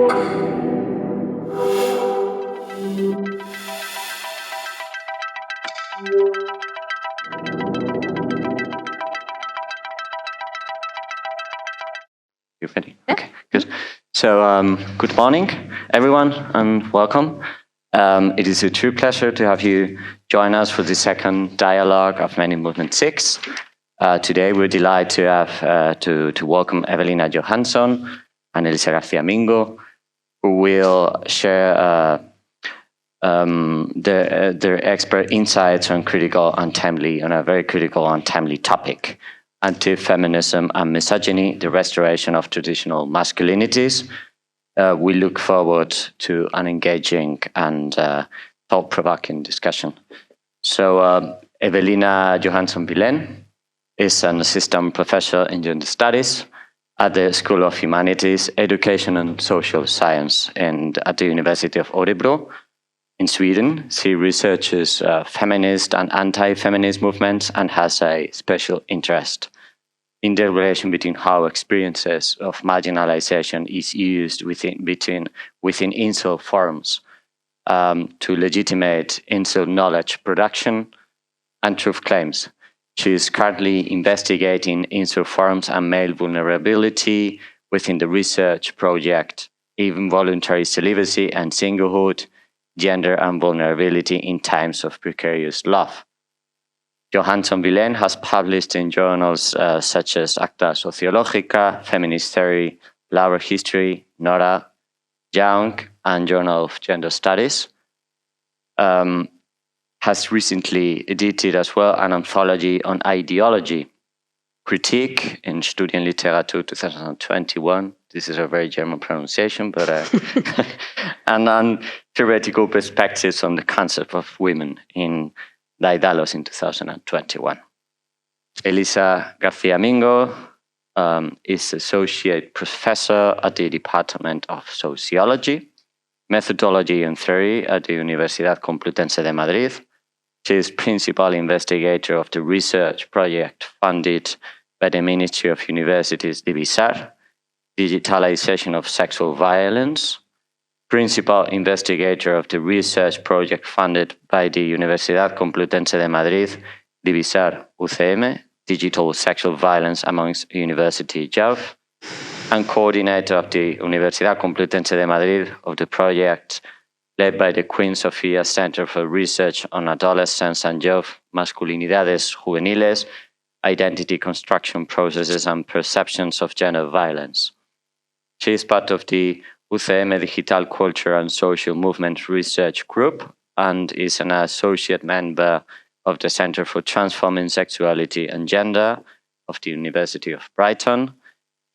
You ready? Okay, good. So, good morning, everyone, and welcome. It is a true pleasure to have you join us for the second dialogue of Men in Movement 6. Today, we're delighted to have to welcome Evelina Johansson and Elisa Garcia, who will share their expert insights on a very critical and timely topic: Antifeminism and Misogyny, the restoration of traditional masculinities. We look forward to an engaging and thought-provoking discussion. So, Evelina Johansson Wilén is an assistant professor in gender studies at the School of Humanities, Education and Social Science and at the University of Örebro in Sweden. She researches feminist and anti-feminist movements and has a special interest in the relation between how experiences of marginalization is used within incel forums to legitimate incel knowledge production and truth claims. She is currently investigating incel forums and male vulnerability within the research project Involuntary Celibacy and Singlehood, Gender and Vulnerability in Times of Precarious Love. Johansson Wilén has published in journals such as Acta Sociológica, Feminist Theory, Labour History, Nora, Young, and Journal of Gender Studies. Has recently edited as well an anthology on ideology, Critique in Studienliteratur 2021. This is a very German pronunciation, but and on theoretical perspectives on the concept of women in Daedalus in 2021. Elisa Garcia is Associate Professor at the Department of Sociology, Methodology and Theory at the Universidad Complutense de Madrid. She is Principal Investigator of the research project funded by the Ministry of Universities Divisar, Digitalization of Sexual Violence, Principal Investigator of the research project funded by the Universidad Complutense de Madrid, Divisar UCM, Digital Sexual Violence amongst University Youth, and Coordinator of the Universidad Complutense de Madrid of the project led by the Queen Sofia Center for Research on Adolescence and Youth, Masculinidades Juveniles, Identity Construction Processes and Perceptions of Gender Violence. She is part of the UCM Digital Culture and Social Movement Research Group and is an associate member of the Center for Transforming Sexuality and Gender of the University of Brighton.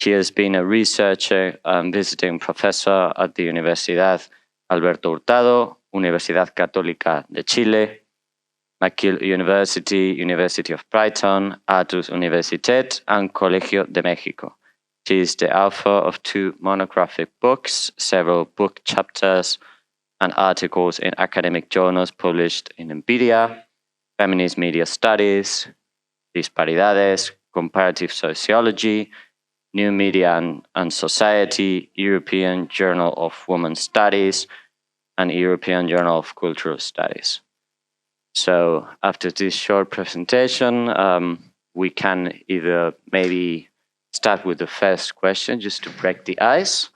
She has been a researcher and visiting professor at the Universidad Alberto Hurtado, Universidad Católica de Chile, McGill University, University of Brighton, Aarhus Universität, and Colegio de México. She is the author of 2 monographic books, several book chapters, and articles in academic journals published in Empiria, Feminist Media Studies, Disparidades, Comparative Sociology, New Media and Society, European Journal of Women's Studies, and European Journal of Cultural Studies. So after this short presentation, we can either maybe start with the first question just to break the ice,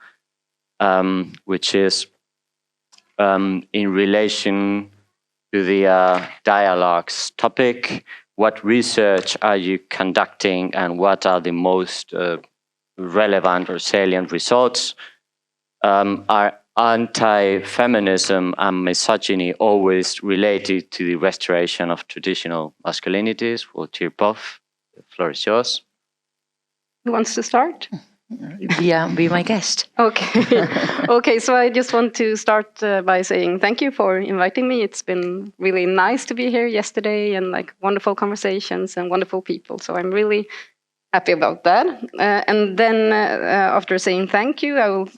which is in relation to the dialogues topic. What research are you conducting and what are the most relevant or salient results? Are anti-feminism and misogyny always related to the restoration of traditional masculinities? We'll cheer off. The floor is yours. Who wants to start? Be my guest. Okay. Okay, so I just want to start by saying thank you for inviting me. It's been really nice to be here yesterday and wonderful conversations and wonderful people. So I'm really happy about that. And then after saying thank you, I will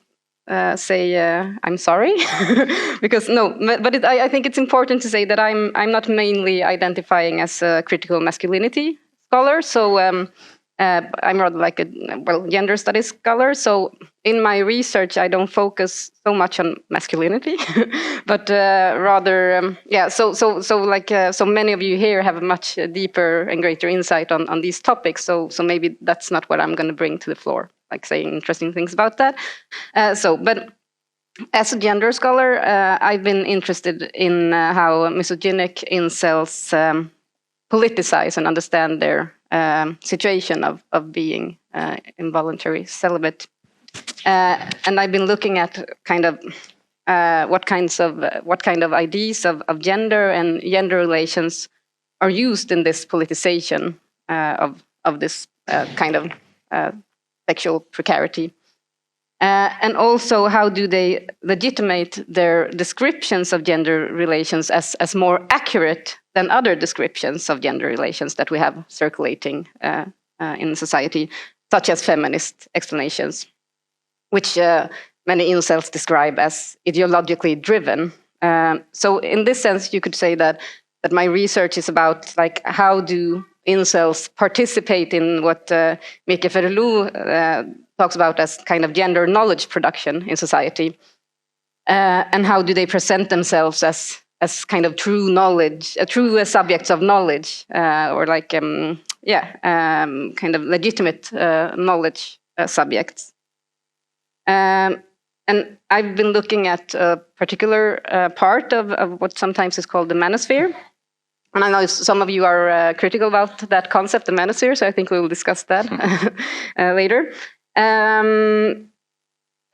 say I'm sorry because I think it's important to say that I'm not mainly identifying as a critical masculinity scholar. So I'm rather like a gender studies scholar. So in my research, I don't focus so much on masculinity, but rather, so many of you here have a much deeper and greater insight on these topics. So maybe that's not what I'm going to bring to the floor, like saying interesting things about that. But as a gender scholar, I've been interested in how misogynic incels politicize and understand their situation of being involuntary celibate, and I've been looking at kind of what kind of ideas of gender and gender relations are used in this politicization of this kind of sexual precarity. And also, how do they legitimate their descriptions of gender relations as more accurate than other descriptions of gender relations that we have circulating in society, such as feminist explanations, which many incels describe as ideologically driven. So in this sense, you could say that my research is about like how do incels participate in what Miguel talks about as kind of gender knowledge production in society, and how do they present themselves as kind of true knowledge, true subjects of knowledge, or like kind of legitimate knowledge subjects. And I've been looking at a particular part of what sometimes is called the manosphere. And I know some of you are critical about that concept, the manosphere, so I think we will discuss that later. And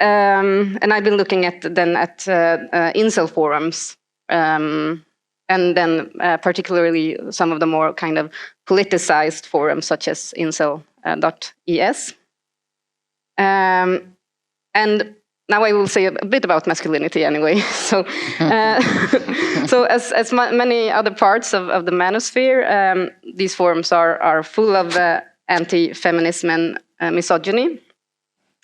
I've been looking at incel forums, and then particularly some of the more kind of politicized forums, such as incel.es. And now I will say a bit about masculinity anyway. So, so as many other parts of the manosphere, these forums are full of anti-feminism and misogyny.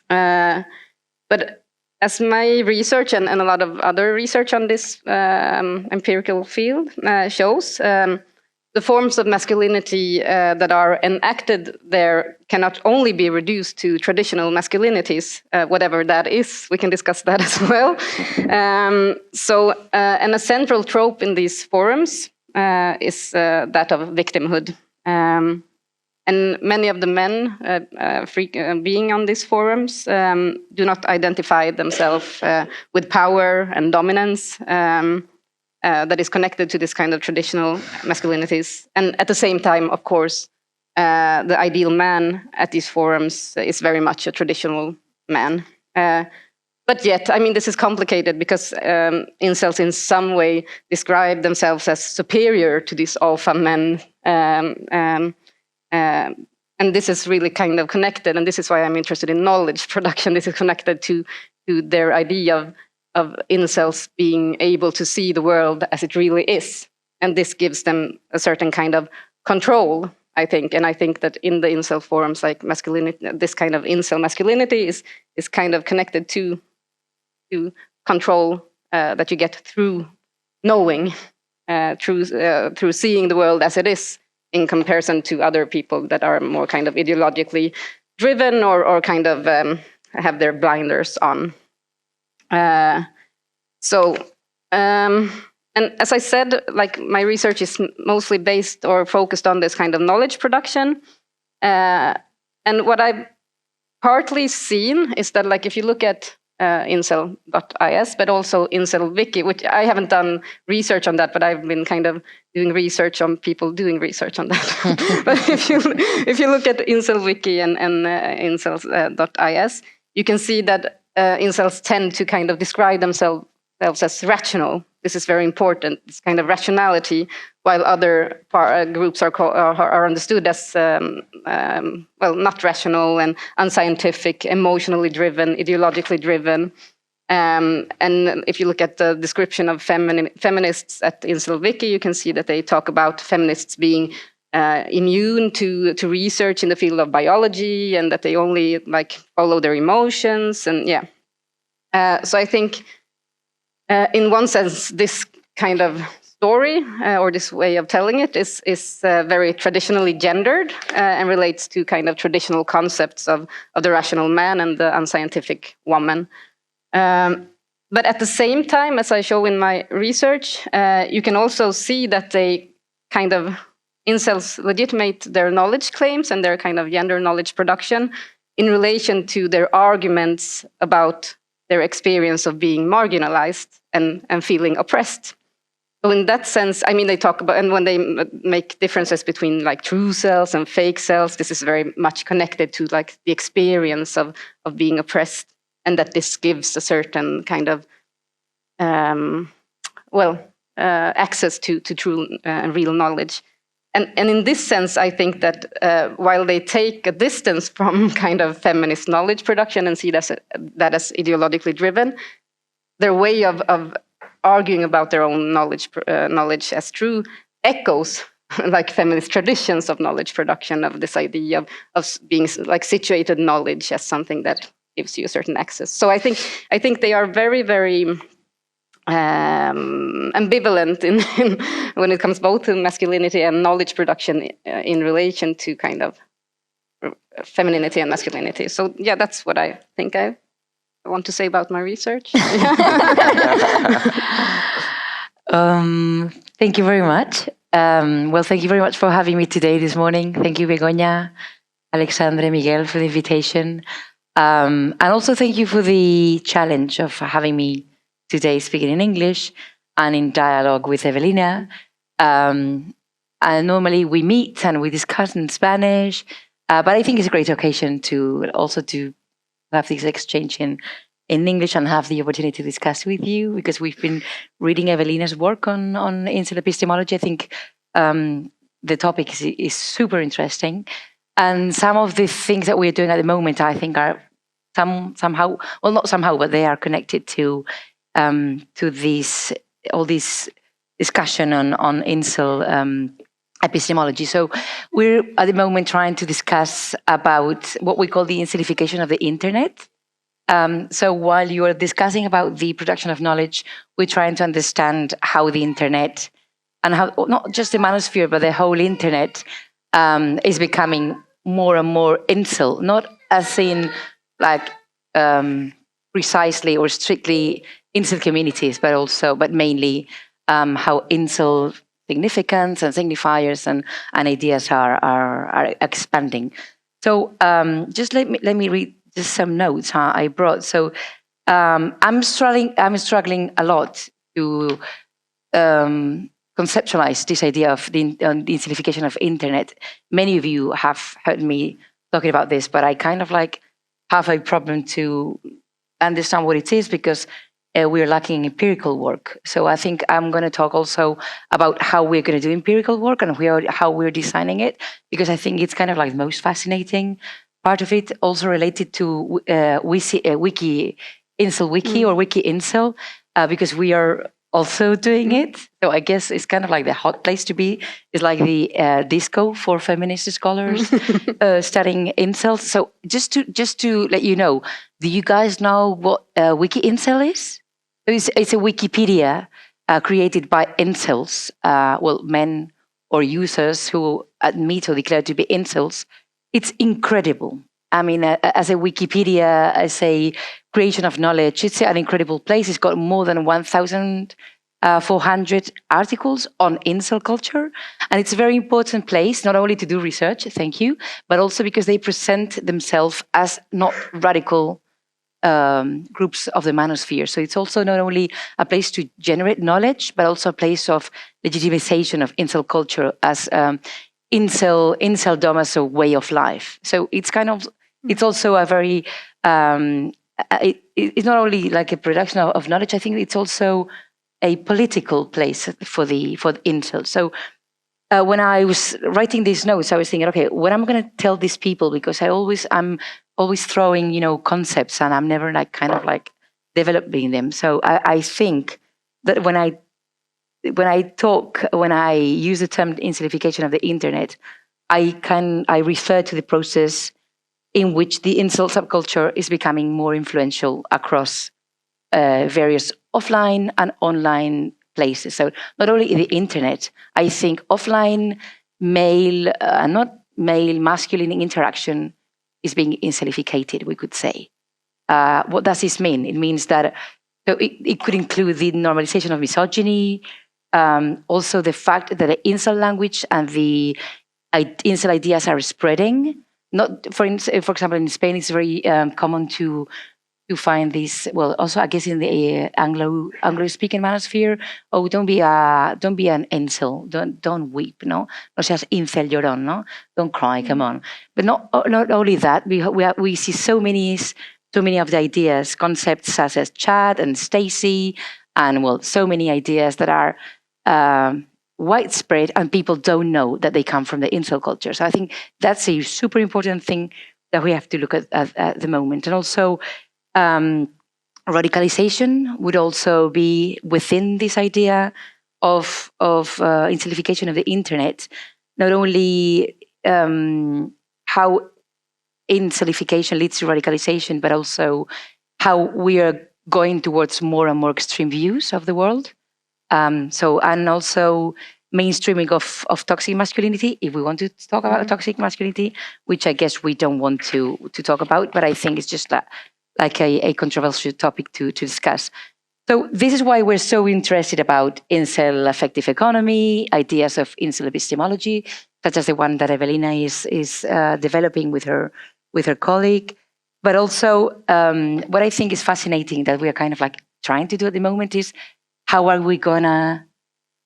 But as my research and a lot of other research on this empirical field shows, the forms of masculinity that are enacted there cannot only be reduced to traditional masculinities, whatever that is. We can discuss that as well. And a central trope in these forums is that of victimhood. And many of the men being on these forums do not identify themselves with power and dominance that is connected to this kind of traditional masculinities. And at the same time, of course, the ideal man at these forums is very much a traditional man. But yet, I mean, this is complicated because incels in some way describe themselves as superior to these alpha men. And this is really kind of connected, and this is why I'm interested in knowledge production. This is connected to their idea of incels being able to see the world as it really is. And this gives them a certain kind of control, I think. And I think that in the incel forums, like masculinity, this kind of incel masculinity is kind of connected to control that you get through knowing, through seeing the world as it is, in comparison to other people that are more kind of ideologically driven or kind of have their blinders on. And as I said, like my research is mostly based or focused on this kind of knowledge production. And what I've partly seen is that, like, if you look at incel.is, but also incel wiki, which I haven't done research on that, but I've been kind of doing research on people doing research on that. But if you look at incel wiki and incels.is, you can see that incels tend to kind of describe themselves as rational. This is very important, this kind of rationality, while other groups are understood as not rational and unscientific, emotionally driven, ideologically driven. And if you look at the description of feminists at Incel Wiki, you can see that they talk about feminists being immune to research in the field of biology, and that they only like follow their emotions. And so I think in one sense, this kind of story or this way of telling it is very traditionally gendered and relates to kind of traditional concepts of the rational man and the unscientific woman. But at the same time, as I show in my research, you can also see that they kind of incels legitimate their knowledge claims and their kind of gender knowledge production in relation to their arguments about their experience of being marginalized and feeling oppressed. So in that sense, I mean, they talk about, and when they make differences between like true selves and fake selves, this is very much connected to like the experience of being oppressed, and that this gives a certain kind of, access to true and real knowledge. And in this sense, I think that while they take a distance from kind of feminist knowledge production and see that as ideologically driven, their way of arguing about their own knowledge as true echoes like feminist traditions of knowledge production, of this idea of being like situated knowledge as something that gives you a certain access. So I think they are very, very ambivalent in when it comes both to masculinity and knowledge production in relation to kind of femininity and masculinity. So yeah, that's what I think I want to say about my research. Thank you very much. Well, thank you very much for having me today this morning. Thank you, Begoña, Alexandre, Miguel, for the invitation. And also thank you for the challenge of having me today speaking in English and in dialogue with Evelina. And normally we meet and we discuss in Spanish, but I think it's a great occasion to have this exchange in English and have the opportunity to discuss with you, because we've been reading Evelina's work on incel epistemology. I think the topic is super interesting. And some of the things that we're doing at the moment, I think are somehow, well, not somehow, but they are connected to all this discussion on incel epistemology. So we're at the moment trying to discuss about what we call the incelification of the internet. So while you are discussing about the production of knowledge, we're trying to understand how the internet and how not just the manosphere, but the whole internet is becoming more and more incel, not as in like precisely or strictly incel communities, but mainly how incel significance and signifiers and ideas are expanding. So just let me read just some notes I brought. So I'm struggling a lot to conceptualize this idea of the incelification of internet. Many of you have heard me talking about this, but I kind of like have a problem to understand what it is, because we're lacking empirical work. So I think I'm going to talk also about how we're going to do empirical work and how we're designing it, because I think it's kind of like the most fascinating part of it, also related to wiki incel wiki or wiki incel, because we are also doing it. So I guess it's kind of like the hot place to be. It's like the disco for feminist scholars studying incels. So just to let you know, do you guys know what wiki incel is? It's a Wikipedia created by incels, men or users who admit or declare to be incels. It's incredible. I mean, as a Wikipedia, as a creation of knowledge, it's an incredible place. It's got more than 1,400 articles on incel culture. And it's a very important place, not only to do research, thank you, but also because they present themselves as not radical groups of the manosphere. So it's also not only a place to generate knowledge, but also a place of legitimization of incel culture as inceldom as a way of life. So it's kind of, it's also a very, it's not only like a production of knowledge, I think it's also a political place for the incel. So when I was writing these notes, I was thinking, okay, what am I going to tell these people? Because I'm always throwing, concepts, and I'm never like kind of like developing them. So I think that when I use the term incelification of the internet, I refer to the process in which the incel subculture is becoming more influential across various offline and online places. So not only in the internet, I think offline male, not male masculine interaction is being incelificated, we could say. What does this mean? It means that so it could include the normalization of misogyny, also the fact that the incel language and the incel ideas are spreading. Not, for example, in Spain, it's very common to find this. Well, also I guess in the Anglo-speaking manosphere. Oh, don't be an incel. Don't weep. No seas incel llorón. No, don't cry. Come on. But not only that. We see so many of the ideas, concepts such as Chad and Stacy, and well, so many ideas that are widespread, and people don't know that they come from the incel culture. So I think that's a super important thing that we have to look at the moment. And also, radicalization would also be within this idea of incelification of the internet. Not only how incelification leads to radicalization, but also how we are going towards more and more extreme views of the world. And also mainstreaming of toxic masculinity, if we want to talk about toxic masculinity, which I guess we don't want to talk about, but I think it's just like a controversial topic to discuss. So this is why we're so interested about incel affective economy, ideas of incel epistemology, such as the one that Evelina is developing with her colleague. But also, what I think is fascinating that we are kind of like trying to do at the moment is how are we gonna,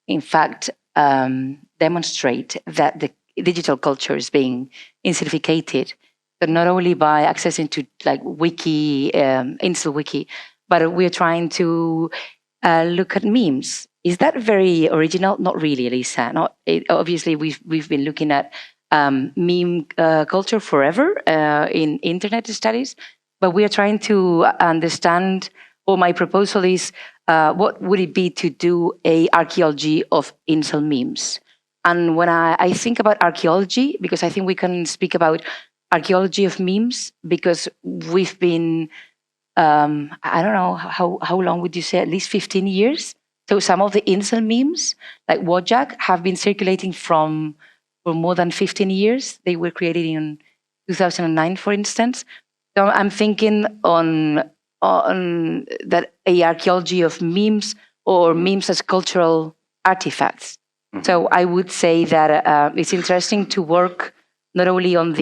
in fact, demonstrate that the digital culture is being incelificated, but not only by accessing to like wiki, incel wiki, but we're trying to look at memes. Is that very original? Not really, Elisa. Obviously, we've been looking at meme culture forever in internet studies, but we are trying to understand, or my proposal is, what would it be to do a archaeology of incel memes? And when I think about archaeology, because I think we can speak about archaeology of memes, because we've been, I don't know, how long would you say, at least 15 years? So some of the incel memes, like Wojak, have been circulating for more than 15 years. They were created in 2009, for instance. So I'm thinking on that a archaeology of memes, or memes as cultural artifacts. Mm-hmm. So I would say that it's interesting to work not only on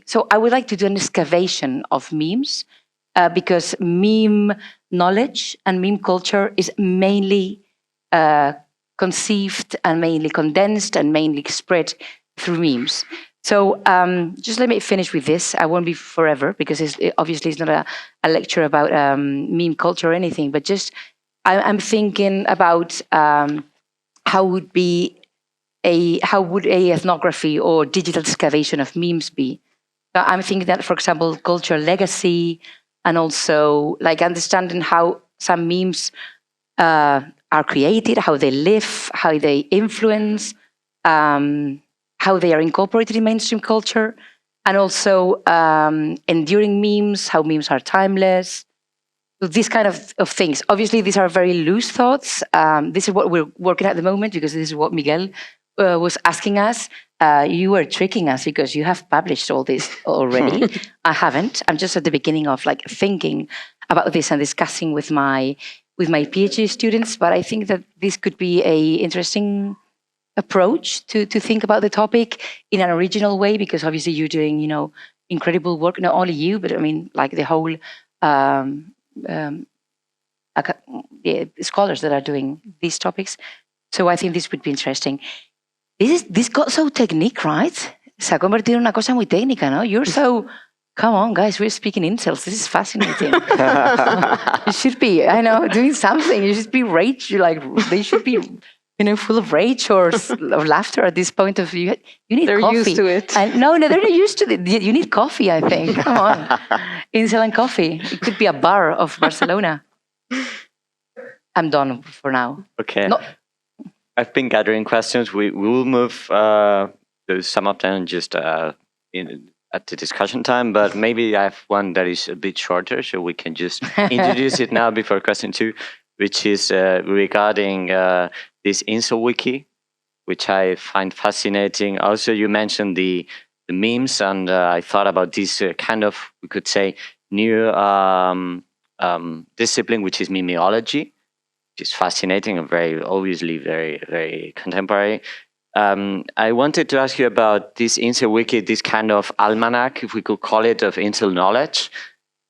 so I would like to do an excavation of memes, because meme knowledge and meme culture is mainly conceived and mainly condensed and mainly spread through memes. So just let me finish with this. I won't be forever, because obviously it's not a lecture about meme culture or anything, but just I'm thinking about how would a ethnography or digital excavation of memes be. So I'm thinking that, for example, cultural legacy, and also like understanding how some memes are created, how they live, how they influence, how they are incorporated in mainstream culture, and also enduring memes, how memes are timeless. So these kind of things. Obviously, these are very loose thoughts. This is what we're working at the moment, because this is what Miguel was asking us. You were tricking us because you have published all this already. I haven't. I'm just at the beginning of like thinking about this and discussing with my PhD students. But I think that this could be a interesting approach to think about the topic in an original way, because obviously you're doing incredible work. Not only you, but I mean like the whole scholars that are doing these topics. So I think this would be interesting. This got so technique, right? Se ha convertido en una cosa muy técnica, ¿no? You're so, come on, guys, we're speaking incels. This is fascinating. You should be, I know, doing something. You should be rage. They should be, full of rage or laughter at this point of view. You need they're coffee. Used to it. No, they're not used to it. You need coffee, I think. Come on. Incel and coffee. It could be a bar of Barcelona. I'm done for now. Okay. I've been gathering questions. We will move some of them just at the discussion time, but maybe I have one that is a bit shorter, so we can just introduce it now before question 2, which is regarding this Incel wiki, which I find fascinating. Also, you mentioned the memes, and I thought about this kind of, we could say, new discipline, which is memeology, which is fascinating and very obviously very, very contemporary. I wanted to ask you about this Incel wiki, this kind of almanac, if we could call it, of Incel knowledge.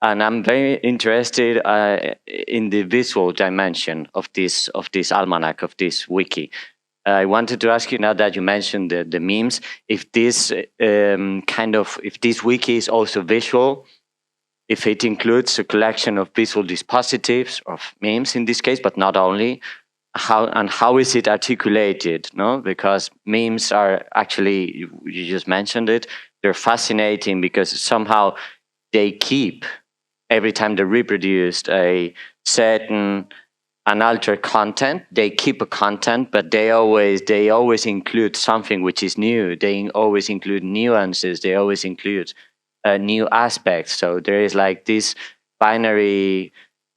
And I'm very interested in the visual dimension of this almanac, of this wiki. I wanted to ask you, now that you mentioned the memes, if this if this wiki is also visual, if it includes a collection of visual dispositives, of memes in this case, but not only, how is it articulated? No, because memes are actually, you just mentioned it, they're fascinating because somehow they keep, every time they reproduced a certain unaltered content, they keep a content, but they always include something which is new. They always include nuances. They always include new aspects. So there is like this binary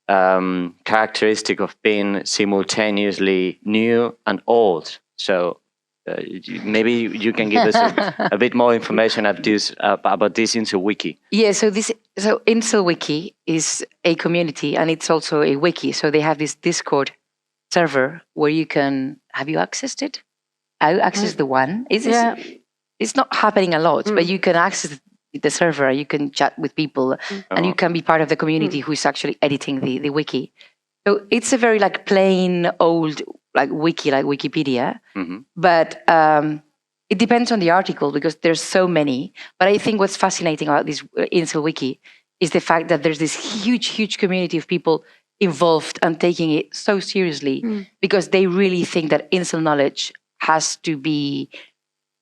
characteristic of being simultaneously new and old. So maybe you can give us a bit more information about this Incel wiki. Yeah, so Incel wiki is a community, and it's also a wiki. So they have this Discord server where you can, have you accessed it? I accessed the one. It's not happening a lot, but you can access the server, you can chat with people, and you can be part of the community who is actually editing the wiki. So it's a very like plain old like wiki, like Wikipedia, but it depends on the article because there's so many. But I think what's fascinating about this Incel wiki is the fact that there's this huge community of people involved and taking it so seriously because they really think that Incel knowledge has to be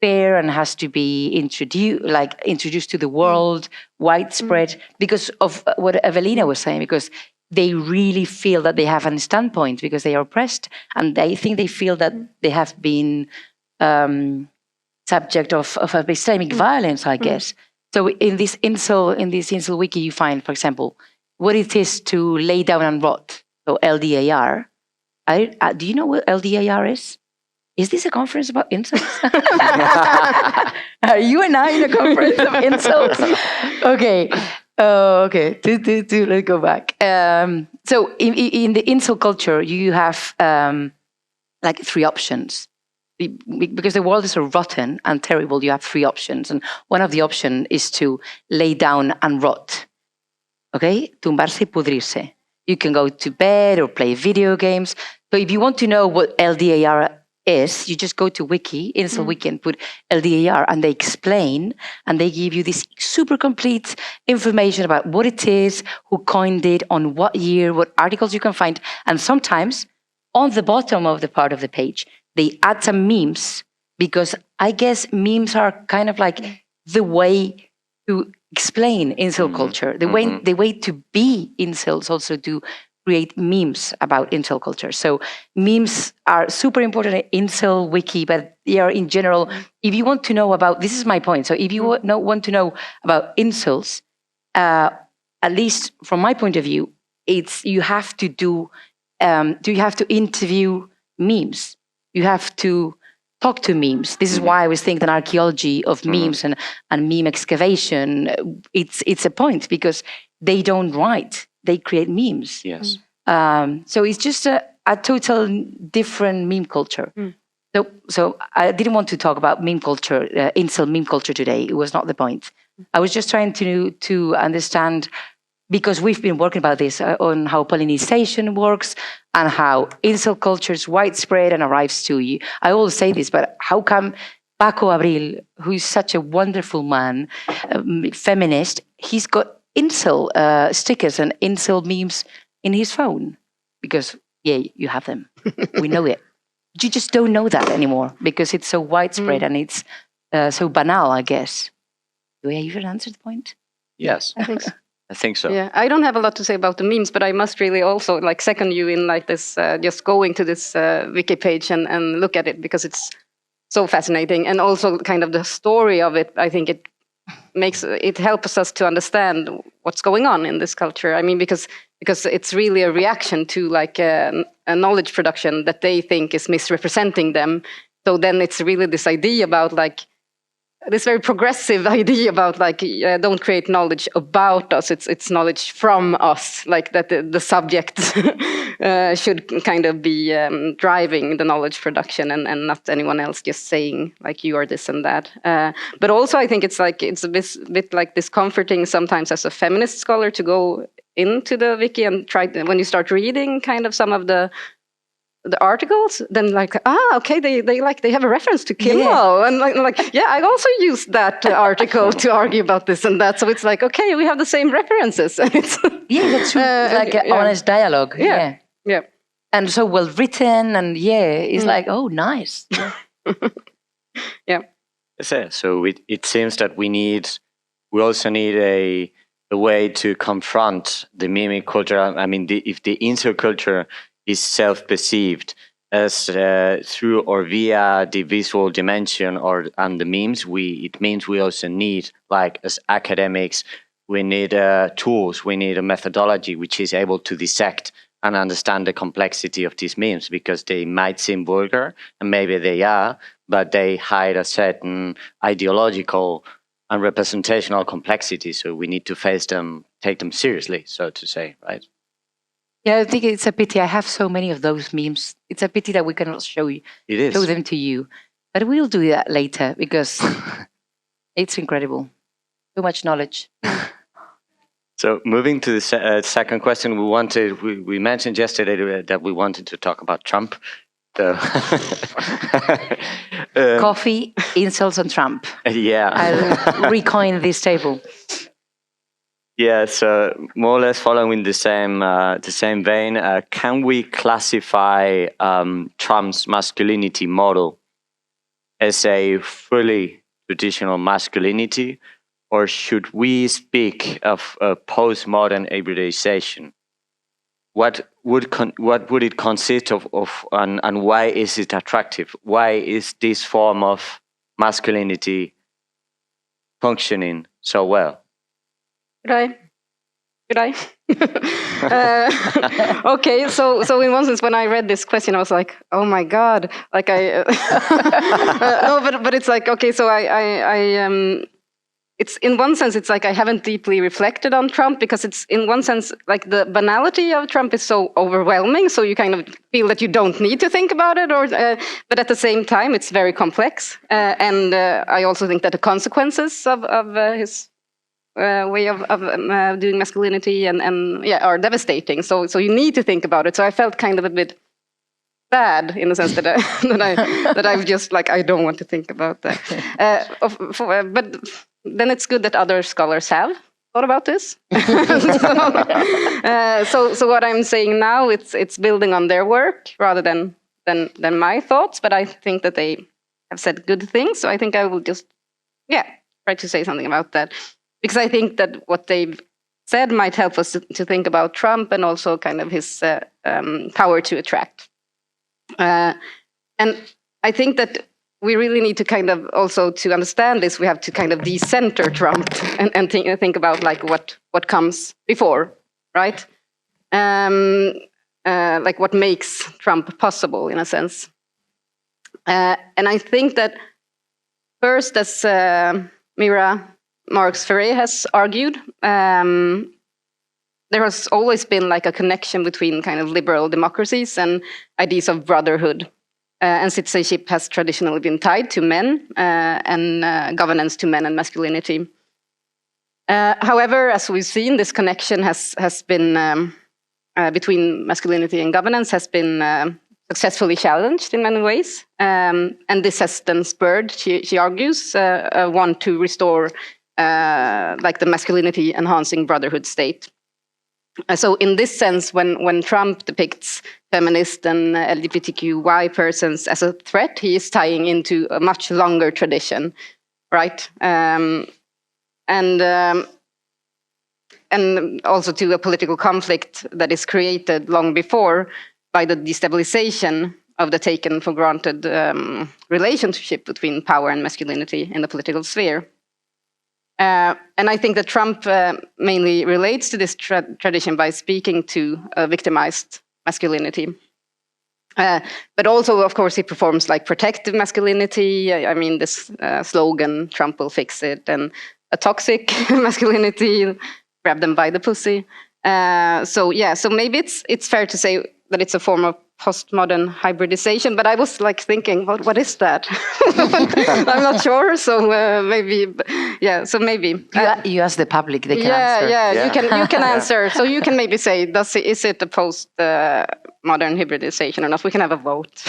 fair and has to be introduced to the world, widespread, because of what Evelina was saying, because they really feel that they have a standpoint because they are oppressed, and they feel that they have been subject of Islamic violence, I guess. So in this Incel wiki, you find, for example, what it is to lay down and rot. So LDAR. Do you know what LDAR is? Is this a conference about incels? Are you and I in a conference of incels? Okay. Okay. Let's go back. So in the incel culture, you have like three options. Because the world is so rotten and terrible, you have three options. And one of the options is to lay down and rot. Okay? Tumbarse y pudrirse. You can go to bed or play video games. So if you want to know what LDAR is, you just go to Wiki, Incel Wiki, and put LDAR, and they explain, and they give you this super complete information about what it is, who coined it, on what year, what articles you can find. And sometimes on the bottom of the part of the page, they add some memes, because I guess memes are kind of like the way to explain incel culture. The way to be incels, also to create memes about incel culture. So memes are super important in Incel Wiki, but they are in general, if you want to know about, this is my point, so if you want to know about incels, at least from my point of view, you have to interview memes. You have to talk to memes. This is why I was thinking an archaeology of memes and meme excavation, it's a point, because they don't write. They create memes. Yes. So it's just a total different meme culture. So I didn't want to talk about meme culture, incel meme culture today. It was not the point. I was just trying to understand, because we've been working about this on how pollination works and how incel culture is widespread and arrives to you. I always say this, but how come Paco Abril, who is such a wonderful man, feminist, he's got incel stickers and incel memes in his phone? Because, you have them. We know it. You just don't know that anymore because it's so widespread and it's so banal, I guess. Do I even answer the point? Yes. I think so. I think so. Yeah, I don't have a lot to say about the memes, but I must really also second you in this, just going to this wiki page and look at it, because it's so fascinating. And also kind of the story of it, I think it it helps us to understand what's going on in this culture. I mean, because it's really a reaction to like a knowledge production that they think is misrepresenting them. So then it's really this idea about like this very progressive idea about like don't create knowledge about us. It's knowledge from us, like that the subject should kind of be driving the knowledge production and not anyone else just saying like you are this and that. But also I think it's a bit like discomforting sometimes as a feminist scholar to go into the wiki and try when you start reading kind of some of the articles, then like, okay, they have a reference to Kimmel, and like I also used that article to argue about this and that. So it's like, okay, we have the same references. And it's that's like an honest dialogue. Yeah, and so well written, and it's like, oh, nice. Yeah. So it seems that we also need a way to confront the mimic culture. I mean, if the insert culture is self-perceived as through or via the visual dimension and the memes, it means we also need, like as academics, we need tools, we need a methodology which is able to dissect and understand the complexity of these memes, because they might seem vulgar, and maybe they are, but they hide a certain ideological and representational complexity. So we need to face them, take them seriously, so to say, right? Yeah, I think it's a pity. I have so many of those memes. It's a pity that we cannot show them to you. But we'll do that later because it's incredible. Too much knowledge. So moving to the second question, we mentioned yesterday that we wanted to talk about Trump. Coffee, insults, and Trump. Yeah. I'll recoin this table. Yeah, so more or less following the same vein, can we classify Trump's masculinity model as a fully traditional masculinity, or should we speak of a postmodern hybridization? What would it consist of and why is it attractive? Why is this form of masculinity functioning so well? Should I? Okay, so in one sense, when I read this question, I was like, oh my God, like no, but it's like, okay, so it's in one sense, it's like I haven't deeply reflected on Trump, because it's in one sense, like the banality of Trump is so overwhelming, so you kind of feel that you don't need to think about it, but at the same time, it's very complex, and I also think that the consequences of his way of doing masculinity and are devastating. So you need to think about it. So I felt kind of a bit bad in the sense that that I'm just like, I don't want to think about that. But then it's good that other scholars have thought about this. So what I'm saying now, it's building on their work rather than my thoughts. But I think that they have said good things. So I think I will just try to say something about that. Because I think that what they've said might help us to think about Trump and also kind of his power to attract. And I think that we really need to kind of also, to understand this, we have to kind of decenter Trump and think about like what comes before, right? Like what makes Trump possible in a sense. And I think that first, as Mira Marx-Ferré has argued, there has always been like a connection between kind of liberal democracies and ideas of brotherhood. And citizenship has traditionally been tied to men and governance to men and masculinity. However, as we've seen, this connection has been between masculinity and governance has been successfully challenged in many ways. And this has then spurred, she argues, a want to restore like the masculinity enhancing brotherhood state. So in this sense, when Trump depicts feminist and LGBTQI persons as a threat, he is tying into a much longer tradition, right? And also to a political conflict that is created long before by the destabilization of the taken for granted relationship between power and masculinity in the political sphere. And I think that Trump mainly relates to this tradition by speaking to a victimized masculinity. But also, of course, he performs like protective masculinity. I mean, this slogan, Trump will fix it, and a toxic masculinity, grab them by the pussy. So maybe it's fair to say that it's a form of postmodern hybridization, but I was like thinking, what is that? I'm not sure. So maybe. You ask the public; they can answer. You can answer. So you can maybe say, is it a post-modern hybridization or not? We can have a vote.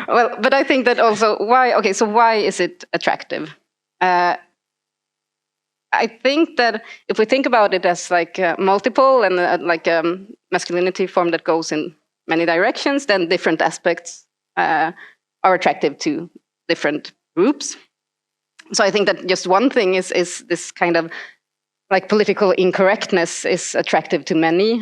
Well, but I think that also why? Okay, so why is it attractive? I think that if we think about it as like multiple and like a masculinity form that goes in many directions, then different aspects are attractive to different groups. So I think that just one thing is this kind of like political incorrectness is attractive to many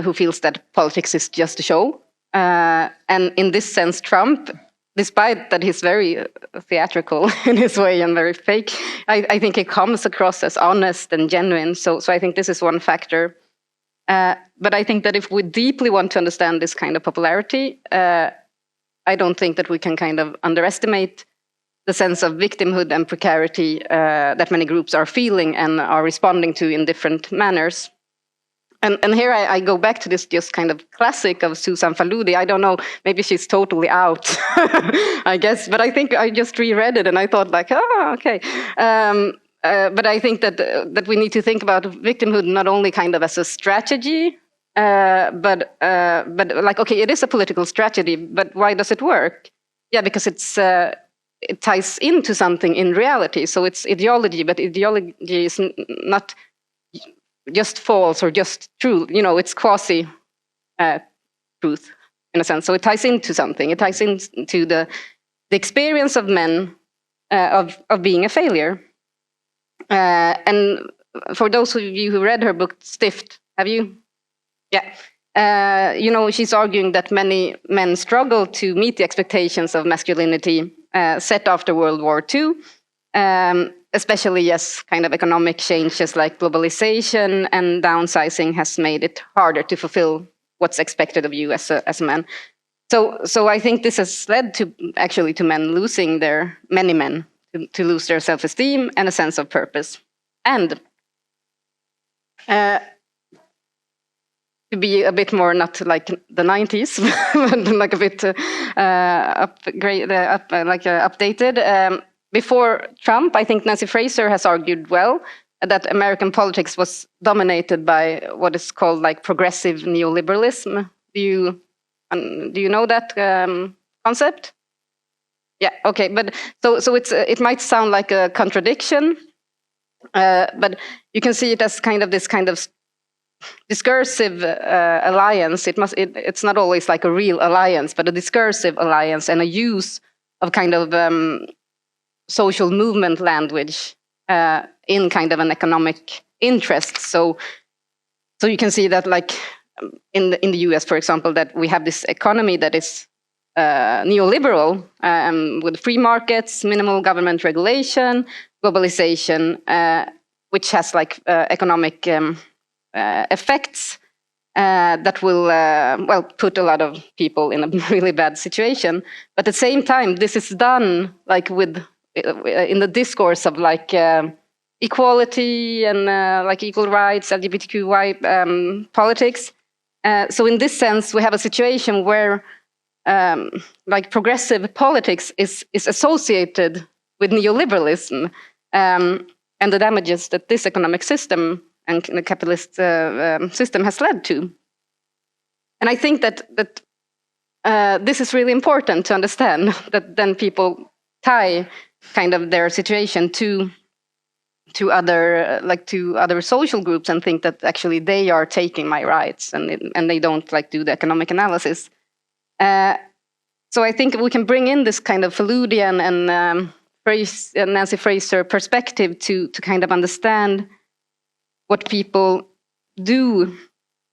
who feels that politics is just a show. And in this sense, Trump, despite that he's very theatrical in his way and very fake, I think he comes across as honest and genuine. So I think this is one factor. But I think that if we deeply want to understand this kind of popularity, I don't think that we can kind of underestimate the sense of victimhood and precarity that many groups are feeling and are responding to in different manners. And here I go back to this just kind of classic of Susan Faludi. I don't know, maybe she's totally out, I guess. But I think I just reread it and I thought like, okay. But I think that we need to think about victimhood not only kind of as a strategy, but like, okay, it is a political strategy, but why does it work? Yeah, because it ties into something in reality. So it's ideology, but ideology is not just false or just true. You know, it's quasi truth in a sense. So it ties into something. It ties into the experience of men of being a failure. And for those of you who read her book Stift, have you? Yeah. You know, she's arguing that many men struggle to meet the expectations of masculinity set after World War II. Especially as kind of economic changes like globalization and downsizing has made it harder to fulfill what's expected of you as a man. So I think this has led to many men to lose their self-esteem and a sense of purpose. And to be a bit more not like the 90s, but like a bit updated. Before Trump, I think Nancy Fraser has argued well that American politics was dominated by what is called like progressive neoliberalism. Do you know that concept? Yeah. Okay. But so it might sound like a contradiction, but you can see it as kind of this kind of discursive alliance. It's not always like a real alliance, but a discursive alliance and a use of kind of social movement language in kind of an economic interest. So you can see that like in the US, for example, that we have this economy that is neoliberal with free markets, minimal government regulation, globalization, which has like economic effects that will put a lot of people in a really bad situation. But at the same time, this is done like in the discourse of like equality and like equal rights, LGBTQI politics. So in this sense, we have a situation where like progressive politics is associated with neoliberalism and the damages that this economic system and the capitalist system has led to. And I think that this is really important to understand, that then people tie kind of their situation to other social groups and think that actually they are taking my rights and they don't like do the economic analysis. So I think we can bring in this kind of Faludian and Nancy Fraser perspective to kind of understand what people do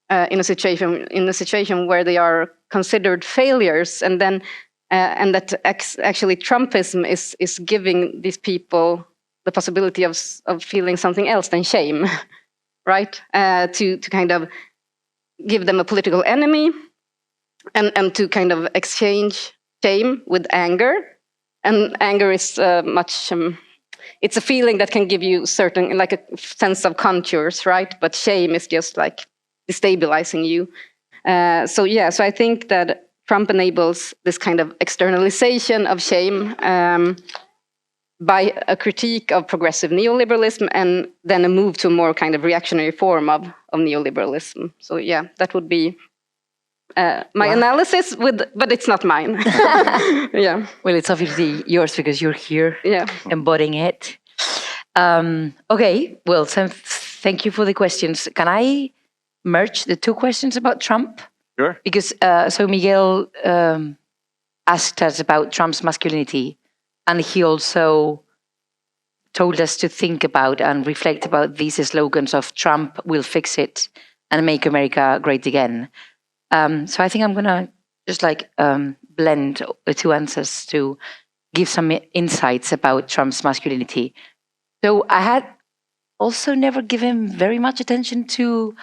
in a situation where they are considered failures, and then and that actually Trumpism is giving these people the possibility of feeling something else than shame, right? To kind of give them a political enemy, and to kind of exchange shame with anger. And anger is much, it's a feeling that can give you certain, like a sense of contours, right? But shame is just like destabilizing you. So I think that Trump enables this kind of externalization of shame by a critique of progressive neoliberalism, and then a move to a more kind of reactionary form of neoliberalism. So that would be my analysis, but it's not mine. Yeah. Well, it's obviously yours because you're here embodying it. Okay, well, thank you for the questions. Can I merge the two questions about Trump? Sure. Because so Miguel asked us about Trump's masculinity, and he also told us to think about and reflect about these slogans of Trump will fix it and make America great again. So I think I'm going to just blend the two answers to give some insights about Trump's masculinity. So I had also never given very much attention to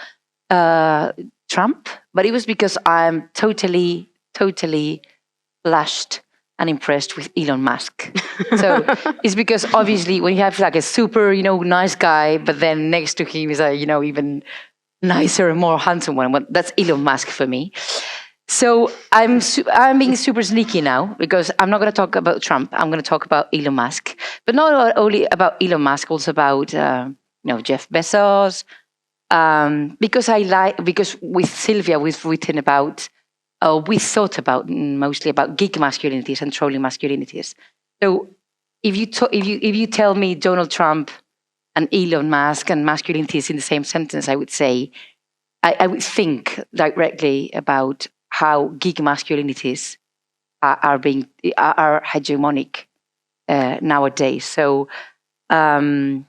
Trump, but it was because I'm totally flushed and impressed with Elon Musk. So it's because obviously when you have like a super, nice guy, but then next to him is a, even nicer and more handsome one. That's Elon Musk for me. So I'm being super sneaky now because I'm not going to talk about Trump. I'm going to talk about Elon Musk, but not only about Elon Musk, also about Jeff Bezos. Because with Sylvia we've written about, we thought about mostly about geek masculinities and trolling masculinities. So if you tell me Donald Trump and Elon Musk and masculinities in the same sentence, I would say I would think directly about how geek masculinities are hegemonic nowadays. So to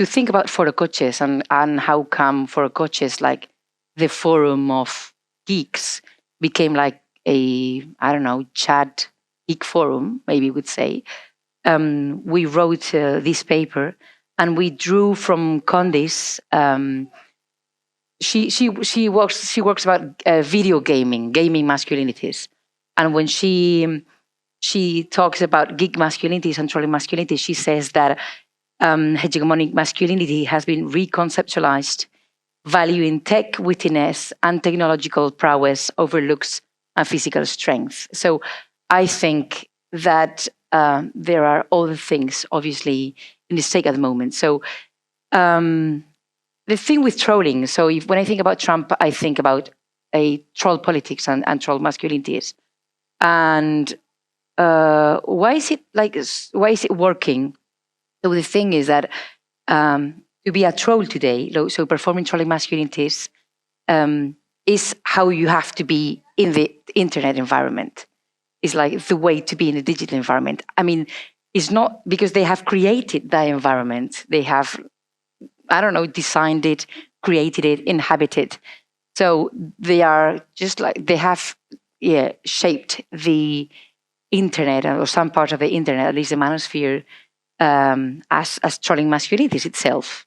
think about foro coches and how come foro coches, like the forum of geeks, became like a, chat geek forum, maybe we would say. We wrote this paper and we drew from Condis. She works about video gaming masculinities, and when she talks about geek masculinities and trolling masculinities, she says that hegemonic masculinity has been reconceptualized, valuing tech wittiness and technological prowess over looks and physical strength. So I think that there are other things, obviously, in the stake at the moment. So the thing with trolling, so when I think about Trump, I think about a troll politics and troll masculinities. And why is it working? So the thing is that to be a troll today, so performing trolling masculinities, is how you have to be in the internet environment. It's like the way to be in the digital environment. I mean, it's not because they have created that environment. They have, designed it, created it, inhabited. So they are just like, they have shaped the internet or some part of the internet, at least the manosphere, as trolling masculinities itself.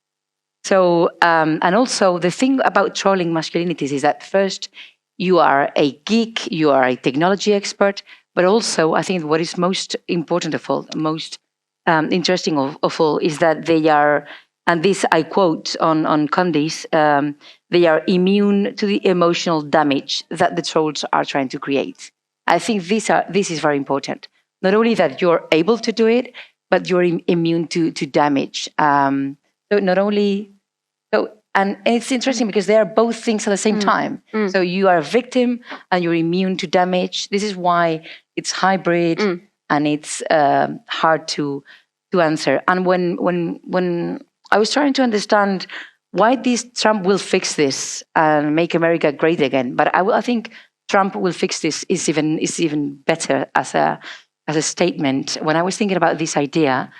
So, and also the thing about trolling masculinities is that first, you are a geek, you are a technology expert, but also I think what is most important of all, most interesting of all, is that they are, and this I quote on Condis, they are immune to the emotional damage that the trolls are trying to create. I think this is very important. Not only that you're able to do it, but you're immune to damage. So not only, and it's interesting because they are both things at the same time. So you are a victim and you're immune to damage. This is why it's hybrid and it's hard to answer. And when I was trying to understand why this Trump will fix this and make America great again, but I think Trump will fix this is even better as a statement. When I was thinking about this idea,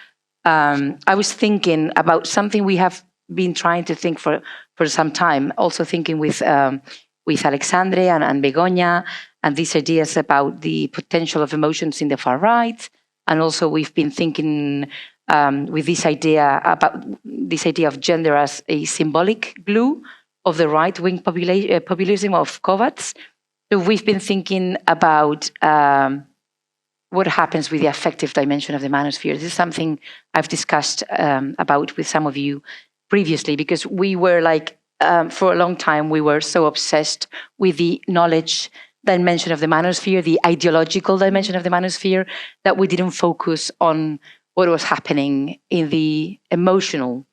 I was thinking about something we have been trying to think for some time, also thinking with Alexandre and Begoña, and these ideas about the potential of emotions in the far right. And also we've been thinking with this idea of gender as a symbolic glue of the right-wing populism of Kovacs. So we've been thinking about what happens with the affective dimension of the manosphere. This is something I've discussed about with some of you previously, because we were for a long time, we were so obsessed with the knowledge dimension of the manosphere, the ideological dimension of the manosphere, that we didn't focus on what was happening in the emotional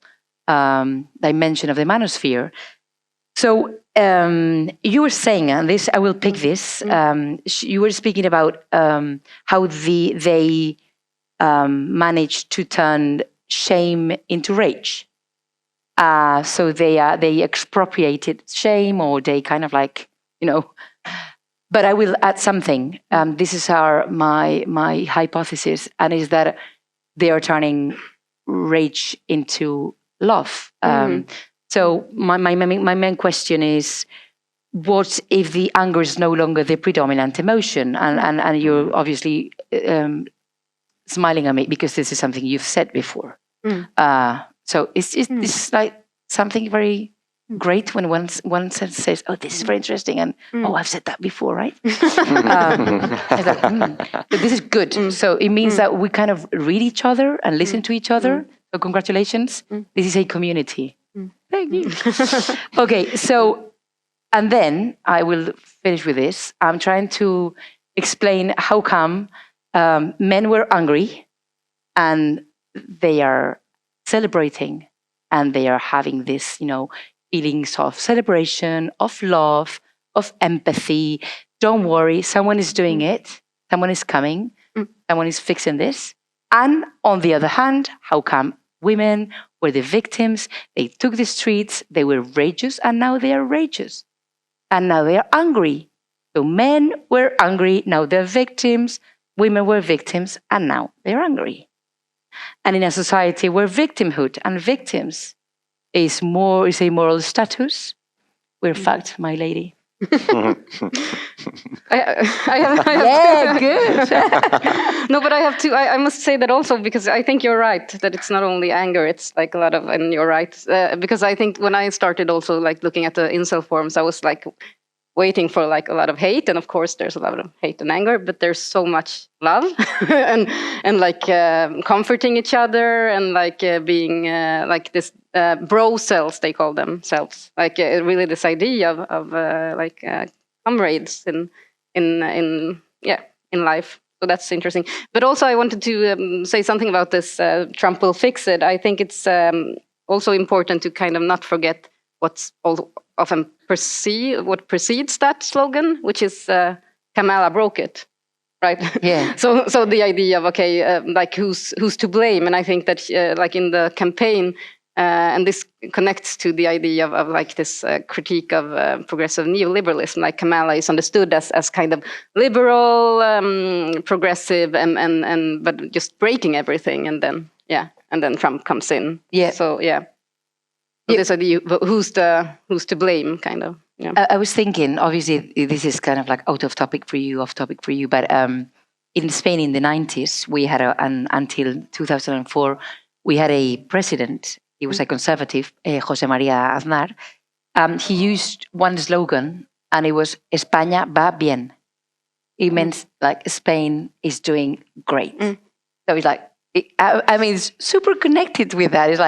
dimension of the manosphere. So you were saying, and this, I will pick this, you were speaking about how they managed to turn shame into rage. So they expropriated shame, or they kind of but I will add something. This is my hypothesis, and is that they are turning rage into love. So my main question is, what if the anger is no longer the predominant emotion? And you're obviously smiling at me because this is something you've said before. So it's like something very great when one says, "Oh, this is very interesting," and "Oh, I've said that before, right?" But this is good. So it means that we kind of read each other and listen to each other. So congratulations, this is a community. Thank you. Okay, so, and then I will finish with this. I'm trying to explain how come men were angry and they are celebrating and they are having this, feelings of celebration, of love, of empathy. Don't worry, someone is doing it. Someone is coming. Someone is fixing this. And on the other hand, how come women were the victims? They took the streets, they were rageous, and now they are rageous. And now they are angry. So men were angry, now they're victims. Women were victims, and now they're angry. And in a society where victimhood and victims is a moral status, we're fucked, my lady. I good. No, but I have to. I must say that also, because I think you're right that it's not only anger; it's like a lot of, and you're right, because I think when I started also looking at the incel forums, I was waiting for a lot of hate, and of course there's a lot of hate and anger, but there's so much love and comforting each other, and being this bro cells, they call themselves, really this idea of comrades in life. So that's interesting. But also I wanted to say something about this Trump will fix it. I think it's also important to kind of not forget what's often what precedes that slogan, which is Kamala broke it, right? Yeah. So the idea of who's to blame, and I think that in the campaign, and this connects to the idea of this critique of progressive neoliberalism. Like Kamala is understood as kind of liberal, progressive, and but just breaking everything, and then Trump comes in. Yeah. So yeah. So this idea, who's to blame, kind of. Yeah. I was thinking, obviously, this is kind of off topic for you, but in Spain in the 90s, we had until 2004, we had a president. He was a conservative, José María Aznar. He used one slogan, and it was "España va bien." It meant Spain is doing great. So it's it's super connected with that. It's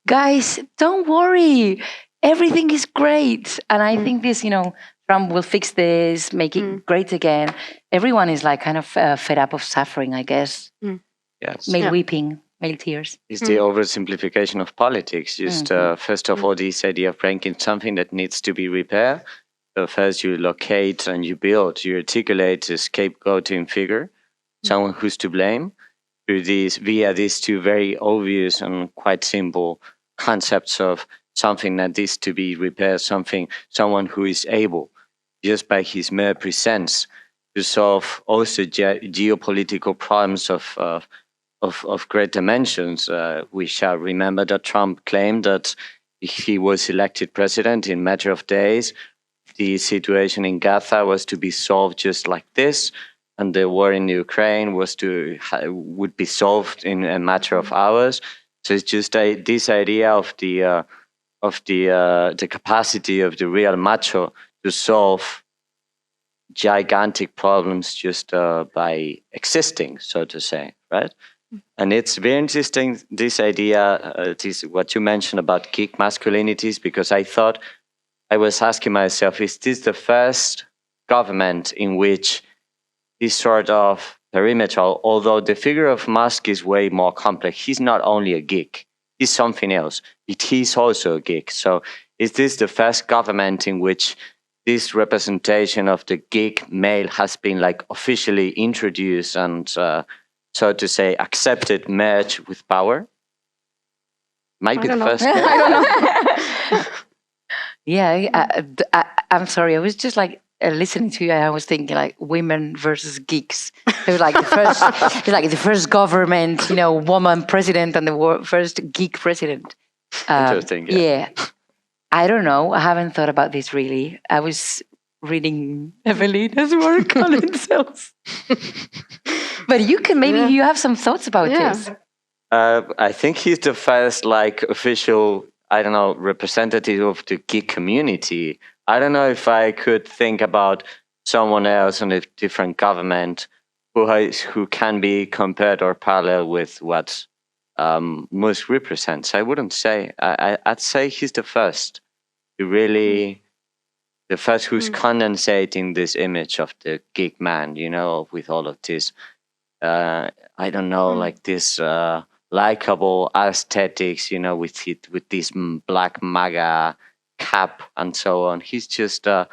guys, don't worry, everything is great. And I think this, Trump will fix this, make it great again. Everyone is kind of fed up of suffering, I guess. Yes. Male weeping, male tears. It's the oversimplification of politics. Just first of all, this idea of breaking something that needs to be repaired. So first you locate and you build, you articulate a scapegoating figure, someone who's to blame, via these two very obvious and quite simple concepts of something that needs to be repaired, someone who is able, just by his mere presence, to solve also geopolitical problems of great dimensions. We shall remember that Trump claimed that if he was elected president in a matter of days, the situation in Gaza was to be solved just like this, and the war in Ukraine would be solved in a matter of hours. So it's just this idea of the capacity of the real macho to solve gigantic problems just by existing, so to say, right? And it's very interesting, this idea, what you mentioned about geek masculinities, because I was asking myself, is this the first government in which this sort of perimeter, although the figure of Musk is way more complex, he's not only a geek, he's something else. He's also a geek. So is this the first government in which this representation of the geek male has been like officially introduced and so to say accepted, merged with power? Might be the first. I don't know. Yeah, I'm sorry. I was just like listening to you. I was thinking like women versus geeks. It was like the first government, woman president and the first geek president. Interesting. Yeah. I don't know. I haven't thought about this really. I was reading Evelina's work on incels. But you have some thoughts about this. I think he's the first official, representative of the geek community. I don't know if I could think about someone else in a different government who can be compared or parallel with what Musk represents. I wouldn't say. I'd say he's the first. The first who's condensating this image of the geek man, with all of this, like this likable aesthetics, with this black MAGA cap and so on. He's just, I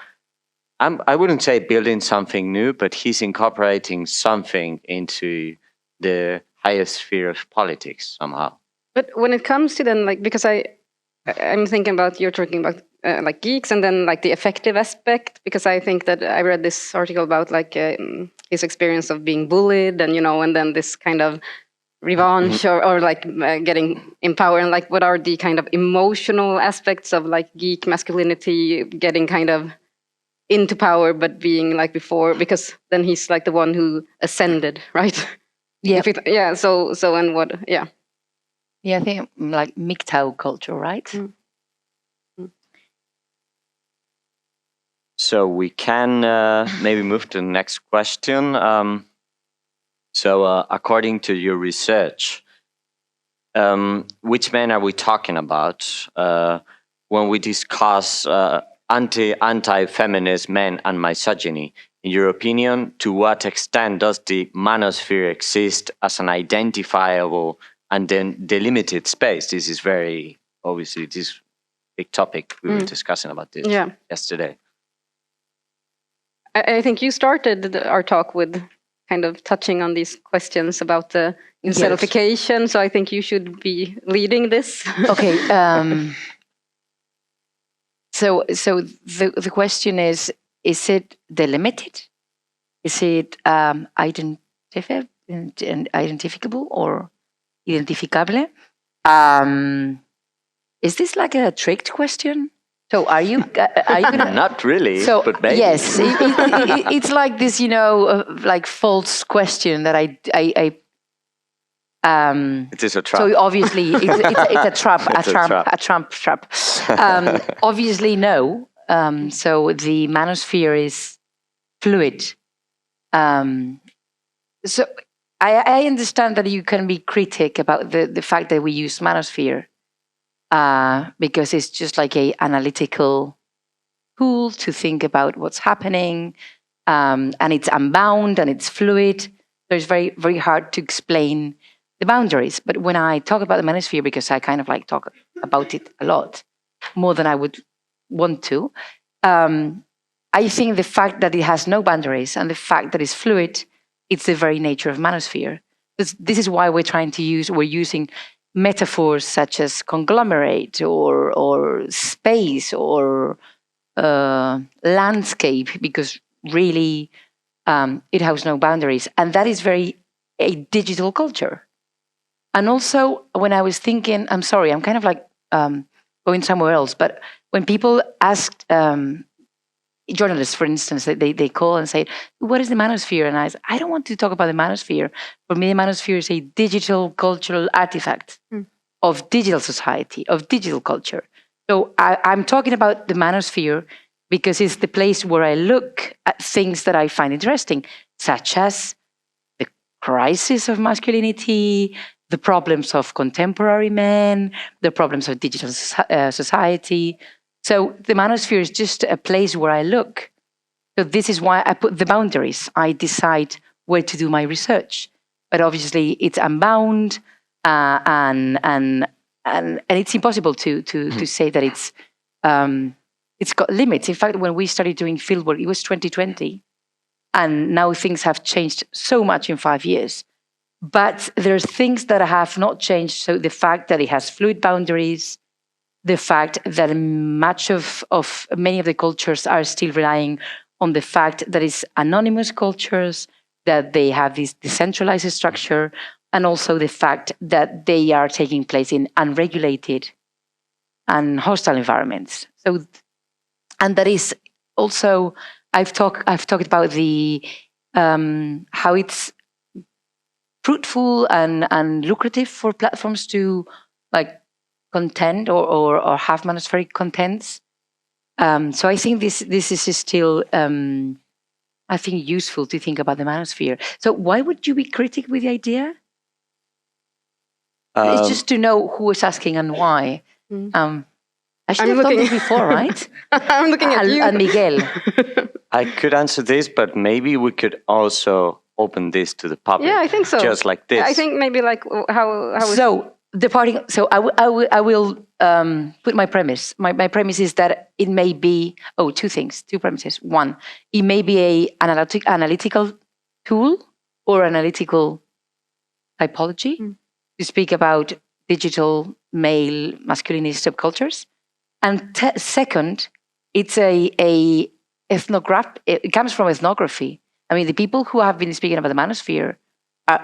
wouldn't say building something new, but he's incorporating something into the highest sphere of politics somehow. But when it comes to then, because I'm thinking about, you're talking about geeks and then the effective aspect, because I think that I read this article about his experience of being bullied and, and then this kind of revenge or getting in power and what are the kind of emotional aspects of geek masculinity getting kind of into power but being before, because then he's the one who ascended, right? Yeah. So and what? Yeah, I think MGTOW culture, right? So we can maybe move to the next question. So according to your research, which men are we talking about when we discuss anti-feminist men and misogyny? In your opinion, to what extent does the manosphere exist as an identifiable and then delimited space? This is very obviously this big topic. We were discussing about this yesterday. I think you started our talk with kind of touching on these questions about the incelification. Yes. So I think you should be leading this. Okay. So the question is it delimited? Is it identifiable or identificable? Is this a tricked question? So are you gonna? Not really. So but maybe. Yes, it's like this, false question that I it is a trap. So obviously it's a trap, a Trump trap. Obviously no. So the manosphere is fluid. So I understand that you can be critic about the fact that we use manosphere. Because it's just a analytical tool to think about what's happening, and it's unbound and it's fluid. So it's very, very hard to explain the boundaries. But when I talk about the manosphere, because I kind of talk about it a lot, more than I would want to, I think the fact that it has no boundaries and the fact that it's fluid, it's the very nature of manosphere. This is why we're using metaphors such as conglomerate or space or landscape, because really it has no boundaries. And that is very a digital culture. And also when I was thinking, I'm sorry, I'm kind of going somewhere else, but when people asked journalists, for instance, they call and say, what is the manosphere? And I say, I don't want to talk about the manosphere. For me, the manosphere is a digital cultural artifact of digital society, of digital culture. So I'm talking about the manosphere because it's the place where I look at things that I find interesting, such as the crisis of masculinity, the problems of contemporary men, the problems of digital society. So the manosphere is just a place where I look. So this is why I put the boundaries. I decide where to do my research. But obviously it's unbound and it's impossible to say that it's got limits. In fact, when we started doing fieldwork, it was 2020. And now things have changed so much in 5 years. But there's things that have not changed. So the fact that it has fluid boundaries, the fact that much of many of the cultures are still relying on the fact that it's anonymous cultures, that they have this decentralized structure, and also the fact that they are taking place in unregulated and hostile environments. So, and that is also, I've talked about the how it's fruitful and lucrative for platforms to like contend or have monospheric contents. So I think this is still I think useful to think about the manosphere. So why would you be critical with the idea? It's just to know who is asking and why. I should have thought this before, right? I'm looking at you. And Miguel. I could answer this, but maybe we could also open this to the public. Yeah, I think so. Just like this. I think maybe like how So departing. So I will put my premise. My premise is that it may be two premises. One, it may be a analytical tool or analytical typology to speak about digital male masculinist subcultures. And second, it's a ethnograph. It comes from ethnography. I mean, the people who have been speaking about the manosphere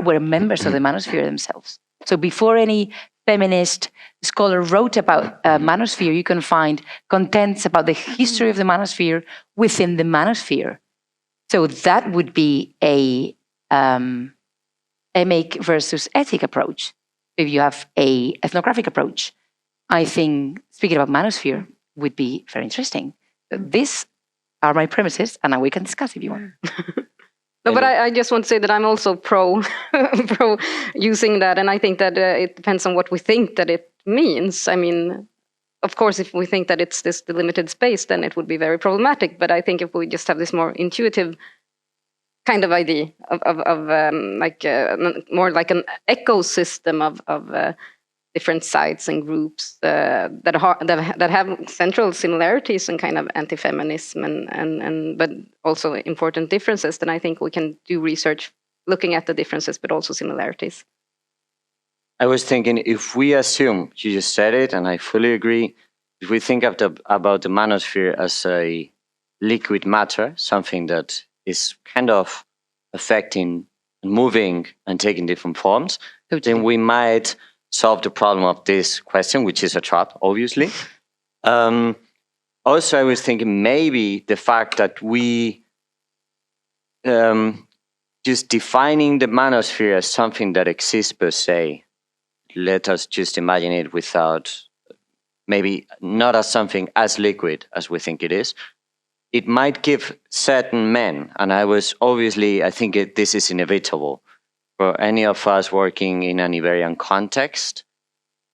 were members of the manosphere themselves. So before any feminist scholar wrote about manosphere, you can find contents about the history of the manosphere within the manosphere. So that would be a emic versus ethic approach. If you have a ethnographic approach, I think speaking about manosphere would be very interesting. So these are my premises, and now we can discuss if you want. No, but I just want to say that I'm also pro using that, and I think that it depends on what we think that it means. I mean, of course, if we think that it's this delimited space, then it would be very problematic. But I think if we just have this more intuitive kind of idea of more like an ecosystem of different sites and groups that have central similarities and kind of anti-feminism and but also important differences, then I think we can do research looking at the differences but also similarities. I was thinking, if we assume, you just said it and I fully agree, if we think about the manosphere as a liquid matter, something that is kind of affecting and moving and taking different forms, then we might solve the problem of this question, which is a trap, obviously. Also, I was thinking maybe the fact that we just defining the manosphere as something that exists per se, let us just imagine it without, maybe not as something as liquid as we think it is, it might give certain men, and I think this is inevitable, for any of us working in an Iberian context.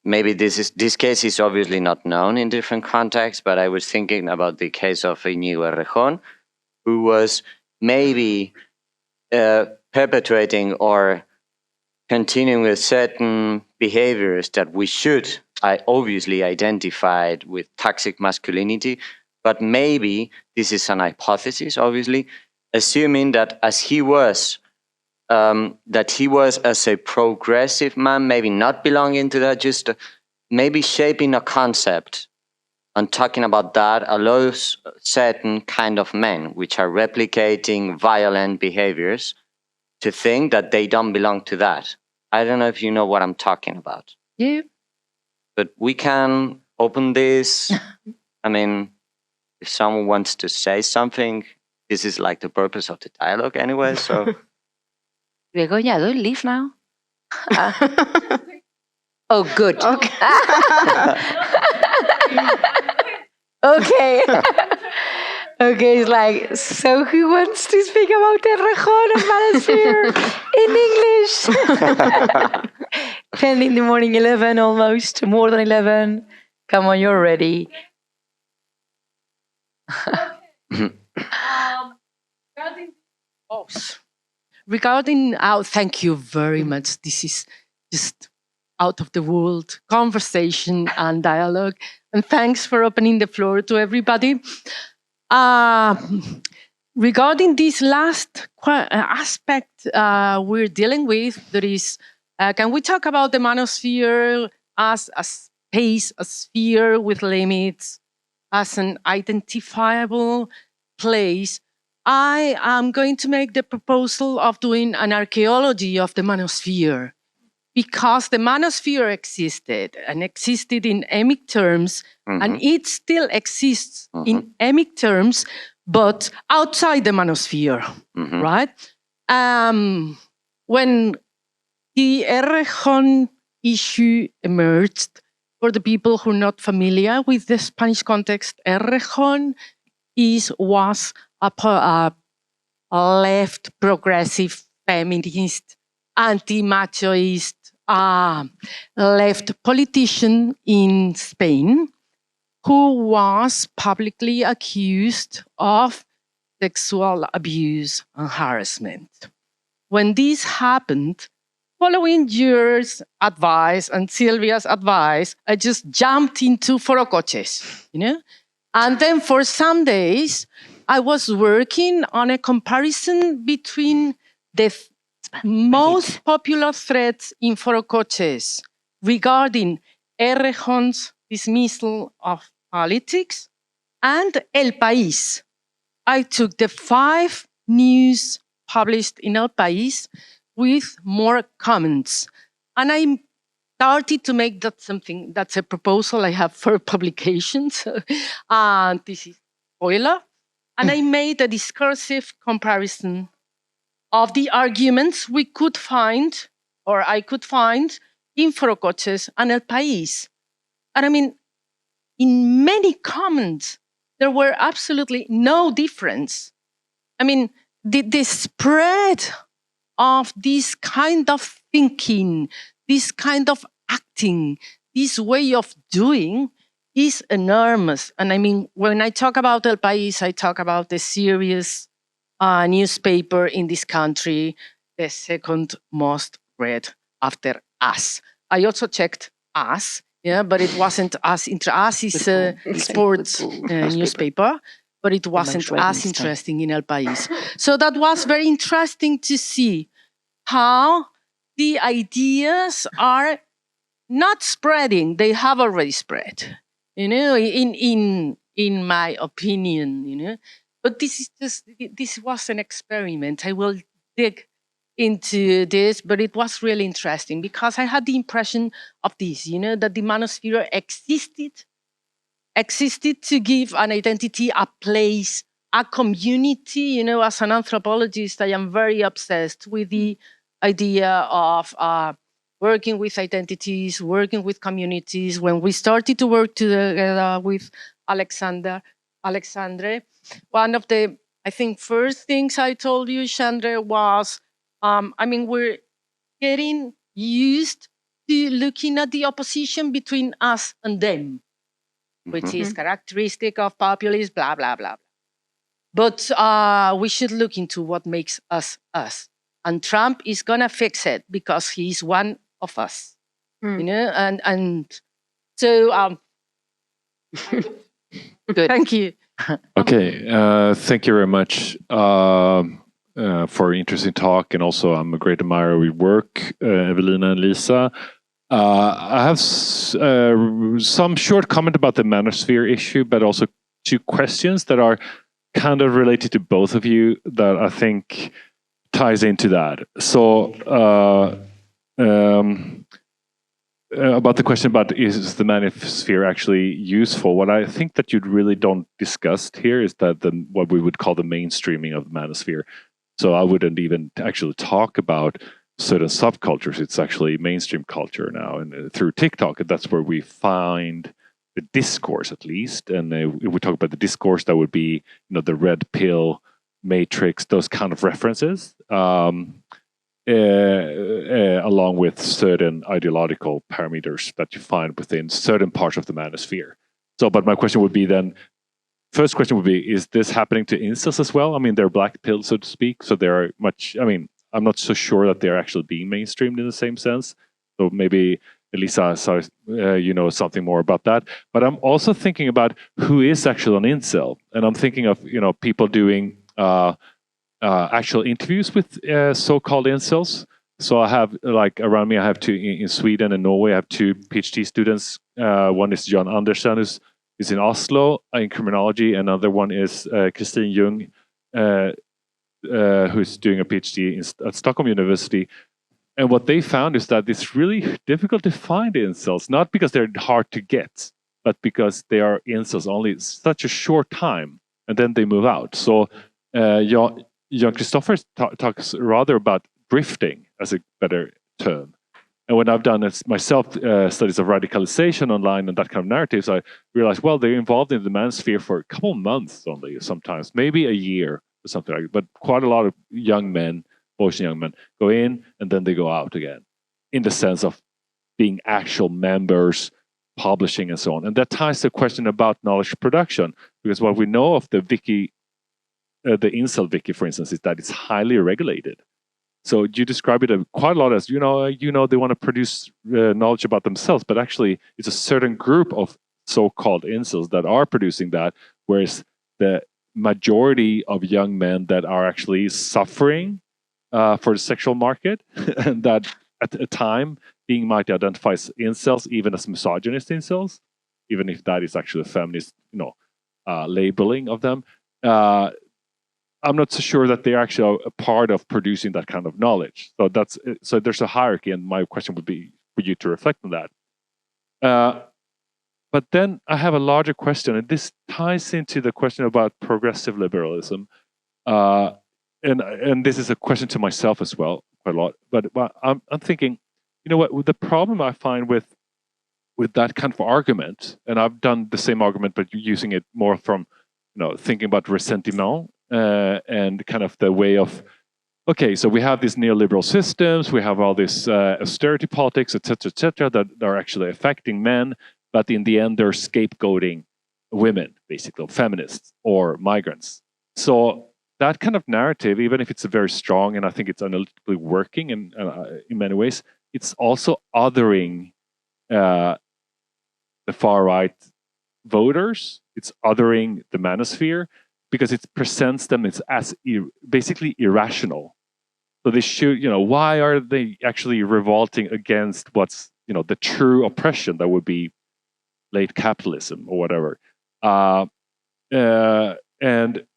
Maybe this case is obviously not known in different contexts, but I was thinking about the case of Íñigo Errejón, who was maybe perpetuating or continuing with certain behaviors that we should obviously identified with toxic masculinity, but maybe this is an hypothesis, obviously, assuming that as he was as a progressive man, maybe not belonging to that, just maybe shaping a concept and talking about that allows certain kind of men, which are replicating violent behaviors, to think that they don't belong to that. I don't know if you know what I'm talking about. Yeah. But we can open this. I mean, if someone wants to say something, this is like the purpose of the dialogue anyway. So, Begoña, don't leave now. Oh, good. Okay. Okay. Okay, it's like, so who wants to speak about the Rejon and Manosphere in English? 10 in the morning, 11 almost, more than 11. Come on, you're ready. Regarding, thank you very much. This is just out of the world conversation and dialogue. And thanks for opening the floor to everybody. Regarding this last aspect we're dealing with, that is, can we talk about the manosphere as a space, a sphere with limits, as an identifiable place? I am going to make the proposal of doing an archaeology of the manosphere, because the manosphere existed and existed in emic terms, and it still exists in emic terms, but outside the manosphere, right? When the Errejón issue emerged, for the people who are not familiar with the Spanish context, Errejón was a left progressive feminist, anti-machoist left politician in Spain who was publicly accused of sexual abuse and harassment. When this happened, following your advice and Silvia's advice, I just jumped into Forocoches, you know? And then for some days, I was working on a comparison between the most popular threads in Forocoches regarding Errejón's dismissal of politics and El País. I took the 5 news published in El País with more comments. And I started to make that something, that's a proposal I have for publications. And this is spoiler. And I made a discursive comparison of the arguments we could find, or I could find, in Forocoches and El País. And I mean, in many comments, there were absolutely no difference. I mean, the spread of this kind of thinking, this kind of acting, this way of doing is enormous. And I mean, when I talk about El País, I talk about the serious newspaper in this country, the second most read after Us. I also checked Us, yeah, but it wasn't Us. Us is a sports newspaper, but it wasn't as interesting in El País. So that was very interesting to see how the ideas are not spreading; they have already spread. You know, in my opinion, you know. But this was an experiment. I will dig into this, but it was really interesting because I had the impression of this, you know, that the manosphere existed to give an identity, a place, a community. You know, as an anthropologist, I am very obsessed with the idea of working with identities, working with communities. When we started to work together with Alexandre, one of the, I think, first things I told you, Chandra, was, I mean, we're getting used to looking at the opposition between us and them, which is characteristic of populists, blah, blah, blah. But we should look into what makes us us. And Trump is going to fix it because he's one of us, you know? And so, good. Thank you. Okay, thank you very much for interesting talk, and also I'm a great admirer of your work, Evelina and Lisa. I have some short comment about the manosphere issue, but also 2 questions that are kind of related to both of you that I think ties into that. So about the question about is the manosphere actually useful, what I think that you really don't discuss here is that what we would call the mainstreaming of the manosphere. So I wouldn't even actually talk about certain subcultures. It's actually mainstream culture now, and through TikTok, that's where we find the discourse, at least. And if we talk about the discourse, that would be the red pill, Matrix, those kind of references. Along with certain ideological parameters that you find within certain parts of the manosphere. So, but my question would be then, first question would be, is this happening to incels as well? I mean, they're black pill, so to speak. So they're I'm not so sure that they're actually being mainstreamed in the same sense. So maybe Elisa, you know something more about that. But I'm also thinking about who is actually an incel. And I'm thinking of, people doing actual interviews with so-called incels. So I have, around me, I have two in Sweden and Norway. I have two PhD students. One is John Andersen, who's in Oslo in criminology. Another one is Christine Jung, who's doing a PhD at Stockholm University. And what they found is that it's really difficult to find incels, not because they're hard to get, but because they are incels only such a short time, and then they move out. So Jan Christopher talks rather about drifting as a better term. And when I've done myself studies of radicalization online and that kind of narratives, I realized, well, they're involved in the manosphere for a couple of months only, sometimes, maybe a year or something like that. But quite a lot of young men, boys and young men, go in and then they go out again, in the sense of being actual members, publishing and so on. And that ties to the question about knowledge production, because what we know of the wiki, the incel wiki, for instance, is that it's highly regulated. So you describe it quite a lot as, they want to produce knowledge about themselves, but actually it's a certain group of so-called incels that are producing that, whereas the majority of young men that are actually suffering for the sexual market, and that at a time being might identify as incels, even as misogynist incels, even if that is actually a feminist, labeling of them. I'm not so sure that they're actually a part of producing that kind of knowledge. So there's a hierarchy, and my question would be for you to reflect on that. But then I have a larger question, and this ties into the question about progressive liberalism. And this is a question to myself as well, quite a lot. But I'm thinking, what the problem I find with that kind of argument, and I've done the same argument, but using it more from, thinking about ressentiment and kind of the way of, okay, so we have these neoliberal systems, we have all this austerity politics, et cetera, that are actually affecting men, but in the end, they're scapegoating women, basically, feminists or migrants. So that kind of narrative, even if it's very strong, and I think it's analytically working in many ways, it's also othering the far-right voters. It's othering the manosphere because it presents them as basically irrational. So they should, why are they actually revolting against what's, the true oppression that would be late capitalism or whatever? And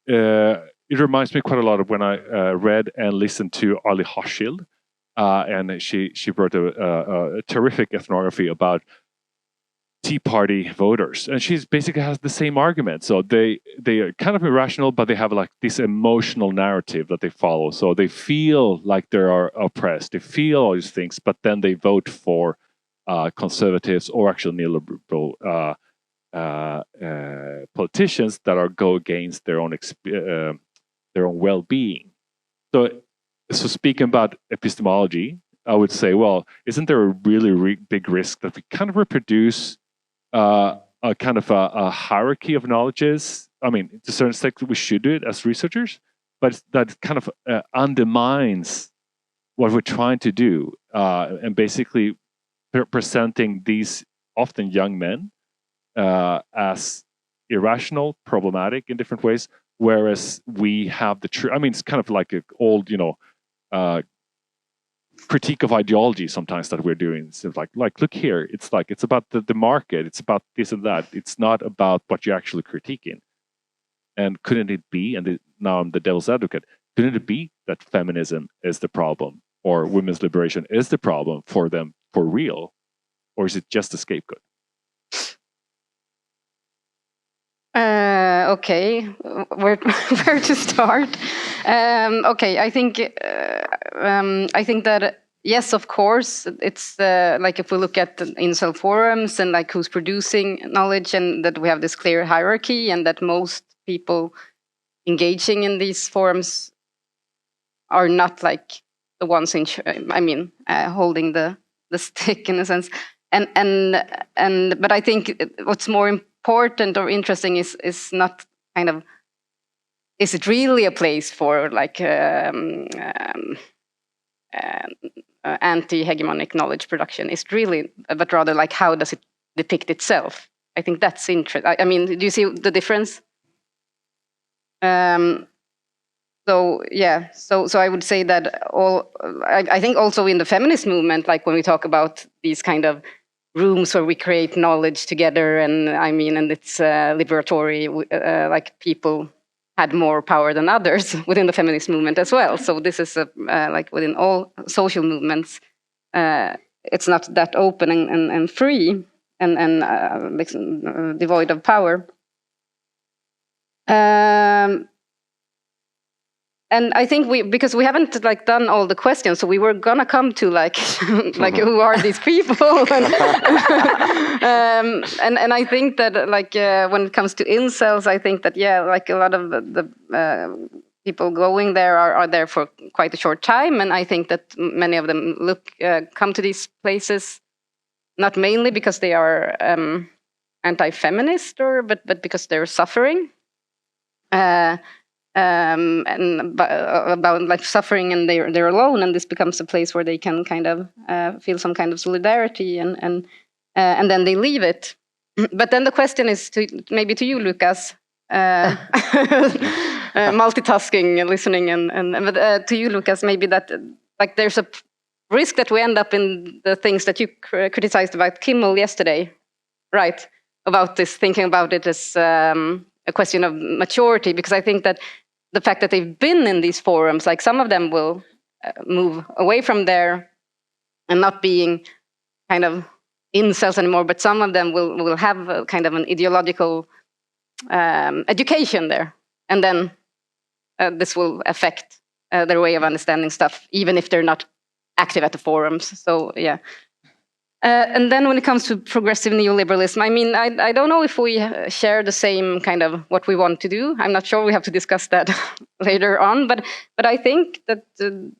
it reminds me quite a lot of when I read and listened to Ali Hochschild, and she wrote a terrific ethnography about Tea Party voters, and she basically has the same argument. So they are kind of irrational, but they have like this emotional narrative that they follow. So they feel like they are oppressed. They feel all these things, but then they vote for conservatives or actually neoliberal politicians that go against their own well-being. So speaking about epistemology, I would say, well, isn't there a really big risk that we kind of reproduce a kind of a hierarchy of knowledges? I mean, to a certain extent, we should do it as researchers, but that kind of undermines what we're trying to do, and basically presenting these often young men as irrational, problematic in different ways, whereas we have the true. I mean, it's kind of like an old, critique of ideology sometimes that we're doing. It's like look here, it's about the market, it's about this and that. It's not about what you're actually critiquing. And couldn't it be, and now I'm the devil's advocate, couldn't it be that feminism is the problem, or women's liberation is the problem for them for real? or is it just a scapegoat? Okay, where to start? Okay, I think that yes, of course, it's like if we look at the incel forums and like who's producing knowledge, and that we have this clear hierarchy, and that most people engaging in these forums are not like the ones holding the stick in a sense, but I think what's more important or interesting is not kind of, is it really a place for like anti-hegemonic knowledge production? Is it really, but rather like how does it depict itself? I think that's interesting. I mean, do you see the difference? So yeah, so I would say that I think also in the feminist movement, like when we talk about these kind of rooms where we create knowledge together, and it's liberatory, like people had more power than others within the feminist movement as well. So this is like within all social movements, it's not that open and free and devoid of power. And I think because we haven't like done all the questions, so we were gonna come to like like who are these people, and I think that like when it comes to incels, I think that like a lot of the people going there are there for quite a short time, and I think that many of them come to these places not mainly because they are anti-feminist but because they're suffering. And about like suffering, and they're alone, and this becomes a place where they can kind of feel some kind of solidarity, and then they leave it. But then the question is maybe to you, Lucas, multitasking and listening, but to you, Lucas, maybe that like there's a risk that we end up in the things that you criticized about Kimmel yesterday, right? About this, thinking about it as a question of maturity, because I think that the fact that they've been in these forums, like some of them will move away from there and not being kind of incels anymore, but some of them will have a kind of an ideological education there, and then this will affect their way of understanding stuff, even if they're not active at the forums. So yeah. And then when it comes to progressive neoliberalism, I mean, I don't know if we share the same kind of what we want to do. I'm not sure. We have to discuss that later on. But I think that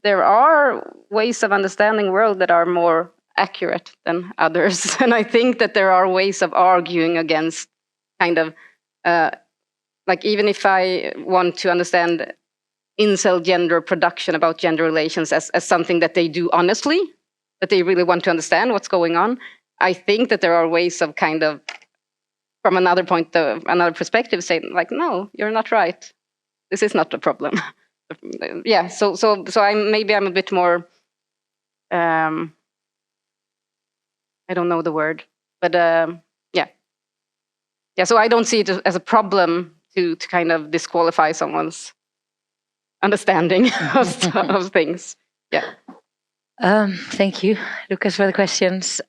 there are ways of understanding the world that are more accurate than others. And I think that there are ways of arguing against kind of, like even if I want to understand incel gender production about gender relations as something that they do honestly, that they really want to understand what's going on, I think that there are ways of kind of, from another perspective, saying like, no, you're not right. This is not a problem. Yeah. So I'm a bit more. I don't know the word, but yeah. So I don't see it as a problem to kind of disqualify someone's understanding of things. Yeah. Thank you, Lucas, for the questions.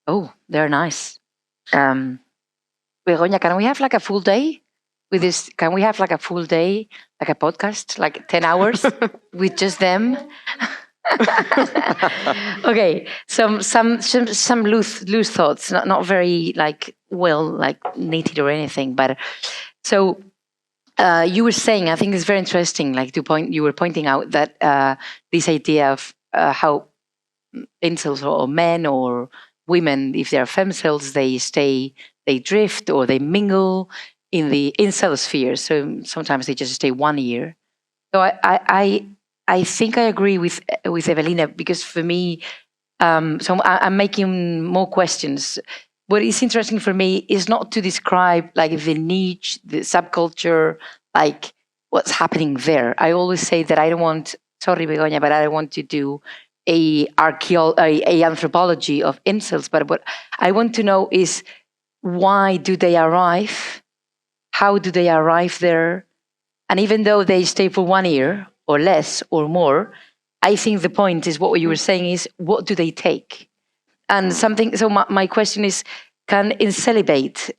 Oh, they're nice. Begoña, can we have like a full day with this? Can we have like a full day, like a podcast, like 10 hours with just them? Okay, some loose thoughts, not very like knitted or anything, but so. You were saying, I think it's very interesting, like you were pointing out that this idea of how incels or men or women, if they're femcels, they drift or they mingle in the incel sphere. So sometimes they just stay 1 year. So I think I agree with Evelina, because for me, so I'm making more questions. What is interesting for me is not to describe like the niche, the subculture, like what's happening there. I always say that I don't want, sorry Begoña, but I don't want to do a anthropology of incels, but what I want to know is why do they arrive? How do they arrive there? And even though they stay for 1 year or less or more, I think the point is what you were saying is, what do they take? And something, so my question is, can in celibate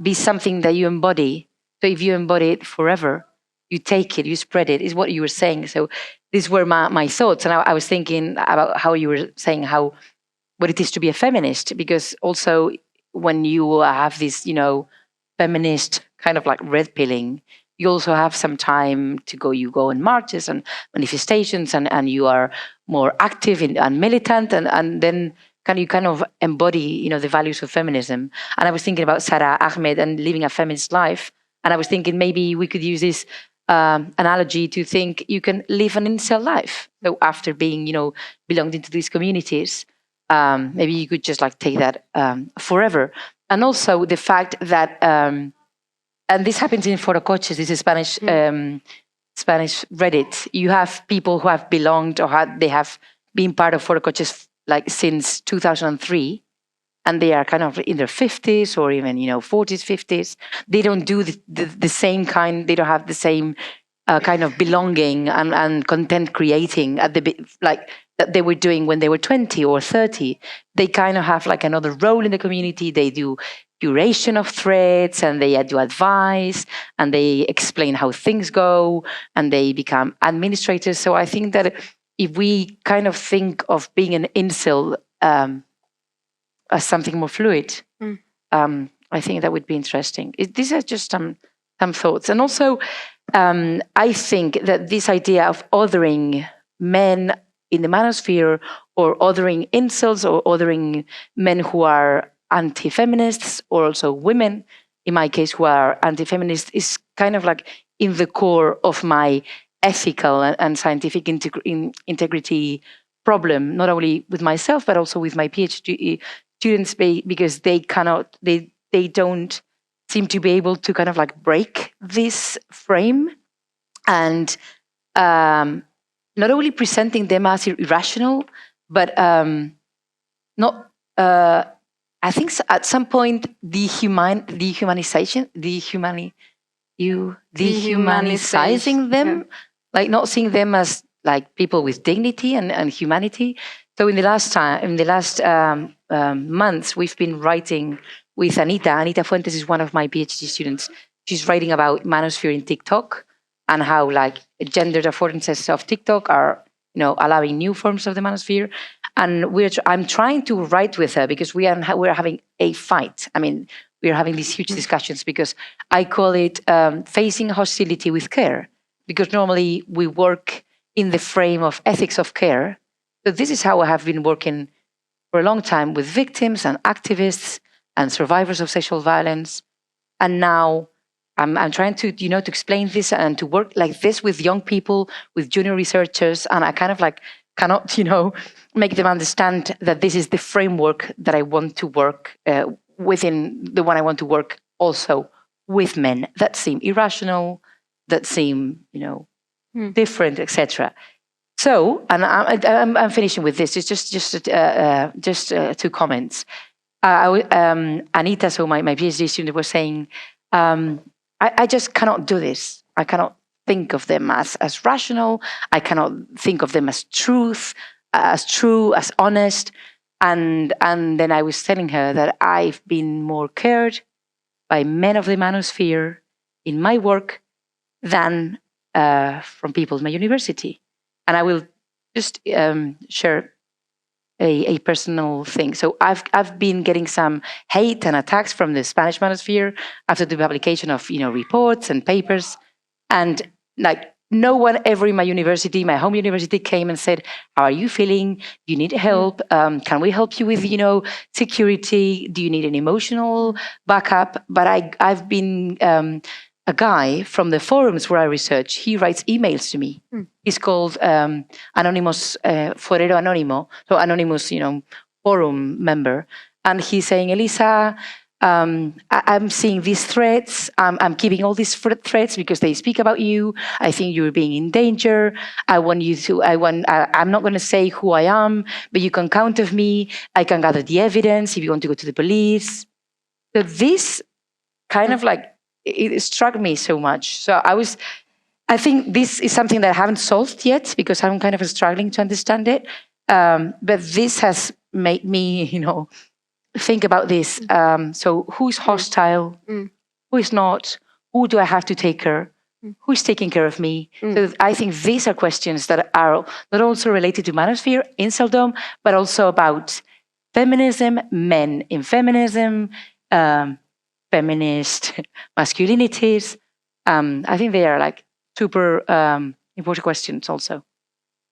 be something that you embody? So if you embody it forever, you take it, you spread it, is what you were saying. So these were my thoughts. And I was thinking about how you were saying what it is to be a feminist, because also when you have this, feminist kind of like red pilling, you also have some time to go, you go in marches and manifestations and you are more active and militant and then can you kind of embody, the values of feminism. And I was thinking about Sarah Ahmed and living a feminist life. And I was thinking maybe we could use this analogy to think you can live an incel life. So after being, belonged into these communities, maybe you could just like take that forever. And also the fact that, and this happens in Forocoches, this is Spanish Reddit. You have people who have belonged or they have been part of Forocoches like since 2003. And they are kind of in their 50s or even, 40s, 50s. They don't do the same kind, they don't have the same kind of belonging and content creating at like that they were doing when they were 20 or 30. They kind of have like another role in the community. They do curation of threads and they do advice and they explain how things go and they become administrators. So I think that if we kind of think of being an incel as something more fluid, I think that would be interesting. These are just some thoughts. And also, I think that this idea of othering men in the manosphere or othering incels or othering men who are anti-feminists or also women, in my case, who are anti-feminist, is kind of like in the core of my ethical and scientific integrity problem, not only with myself, but also with my PhD students, because they don't seem to be able to kind of like break this frame and not only presenting them as irrational, but not. I think at some point dehumanizing them, like not seeing them as like people with dignity and humanity. So in the last months, we've been writing with Anita. Anita Fuentes is one of my PhD students. She's writing about manosphere in TikTok and how like gendered affordances of TikTok are, allowing new forms of the manosphere. And I'm trying to write with her because we're having a fight. I mean, we're having these huge discussions because I call it facing hostility with care, because normally we work in the frame of ethics of care. So this is how I have been working for a long time with victims and activists and survivors of sexual violence. And now I'm trying to, to explain this and to work like this with young people, with junior researchers. And I kind of like cannot, make them understand that this is the framework that I want to work within, the one I want to work also with men that seem irrational, that seem, different, etc. So, and I'm finishing with this. It's just 2 comments. Anita, so my PhD student, was saying, I just cannot do this. I cannot think of them as rational. I cannot think of them as true, as honest. And then I was telling her that I've been more cared by men of the manosphere in my work than from people in my university. And I will just share a personal thing. So I've been getting some hate and attacks from the Spanish manosphere after the publication of reports and papers, and like no one ever in my university, my home university, came and said, "How are you feeling? You need help? Can we help you with security? Do you need an emotional backup?" But I've been a guy from the forums where I research. He writes emails to me. He's called Anonymous Forero Anónimo, so anonymous, forum member, and he's saying, "Elisa, I'm seeing these threats. I'm keeping all these threats because they speak about you. I think you're being in danger. I'm not going to say who I am, but you can count on me. I can gather the evidence if you want to go to the police." So this kind of like, it struck me so much. So I think this is something that I haven't solved yet because I'm kind of struggling to understand it. But this has made me, think about this. So who's hostile? Who is not? Who do I have to take care? Who's taking care of me? So I think these are questions that are not also related to manosphere, inceldom, but also about feminism, men in feminism, feminist masculinities. I think they are like super important questions also.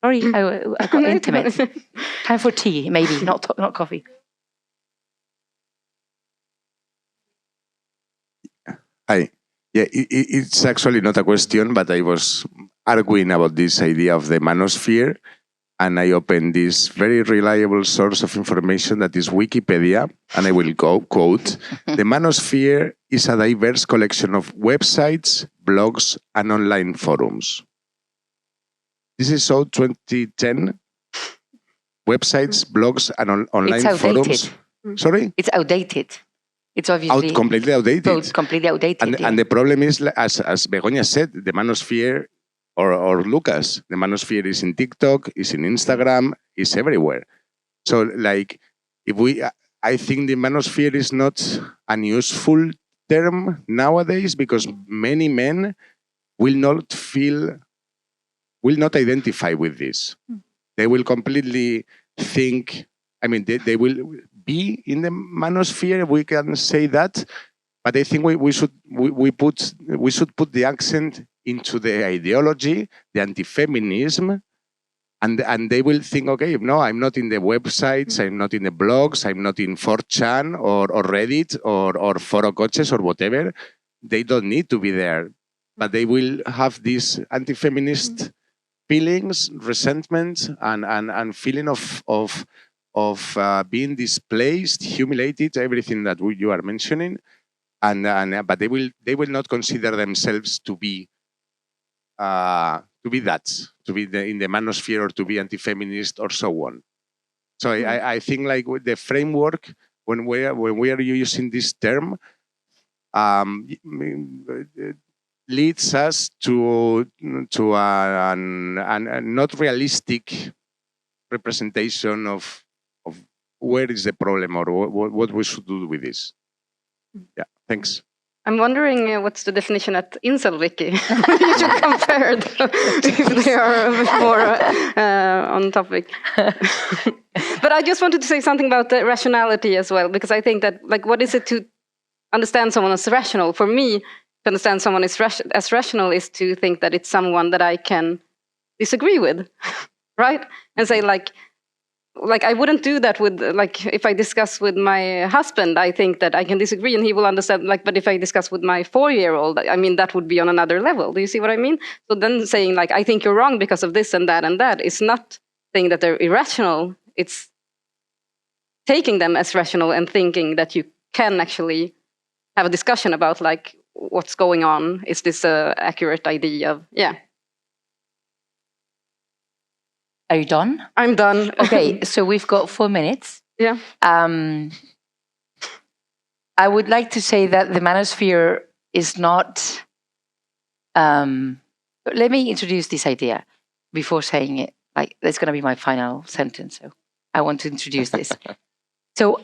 Sorry, I got intimate. Time for tea, maybe, not coffee. Hi. Yeah, it's actually not a question, but I was arguing about this idea of the manosphere, and I opened this very reliable source of information that is Wikipedia, and I will quote, "The manosphere is a diverse collection of websites, blogs, and online forums." This is so 2010. Websites, blogs, and online forums. Sorry? It's outdated. It's obviously completely outdated. Completely outdated. And the problem is, as Begoña said, the manosphere, or Lucas, the manosphere is in TikTok, is in Instagram, is everywhere. So, like, I think the manosphere is not an useful term nowadays because many men will not identify with this. They will completely think, they will be in the manosphere, we can say that, but I think we should put the accent into the ideology, the anti-feminism, and they will think, okay, no, I'm not in the websites, I'm not in the blogs, I'm not in 4chan or Reddit or Foro Coches or whatever. They don't need to be there, but they will have these anti-feminist feelings, resentment, and feeling of being displaced, humiliated, everything that you are mentioning, but they will not consider themselves to be in the manosphere or to be anti-feminist or so on. So I think like with the framework when we are using this term leads us to a not realistic representation of where is the problem or what we should do with this. Yeah, thanks. I'm wondering what's the definition at Incel Wiki. You should compare them if they are a bit more on topic. But I just wanted to say something about the rationality as well, because I think that, like, what is it to understand someone as rational? For me, to understand someone as rational is to think that it's someone that I can disagree with, right? And say, like I wouldn't do that with, like, if I discuss with my husband, I think that I can disagree and he will understand, like, but if I discuss with my 4-year-old, I mean, that would be on another level. Do you see what I mean? So then saying, like, I think you're wrong because of this and that is not saying that they're irrational. It's taking them as rational and thinking that you can actually have a discussion about, like, what's going on. Is this an accurate idea of, yeah. Are you done? I'm done. Okay, so we've got 4 minutes. Yeah. I would like to say that the manosphere is not... let me introduce this idea before saying it. Like, that's going to be my final sentence, so I want to introduce this. So,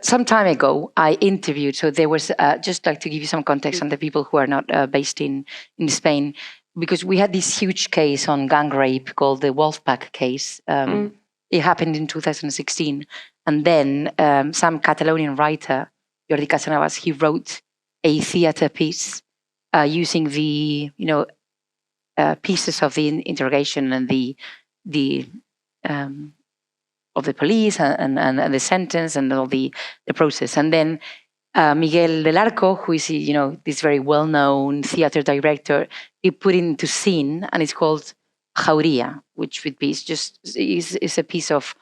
some time ago, I interviewed, so there was, just like to give you some context on the people who are not based in Spain, because we had this huge case on gang rape called the Wolfpack case. It happened in 2016. And then some Catalonian writer, Jordi Casanovas, he wrote a theater piece using the, pieces of the interrogation and the of the police and the sentence and all the process. And then Miguel del Arco, who is, this very well-known theater director, he put into scene, and it's called Jauría, which would be is a piece of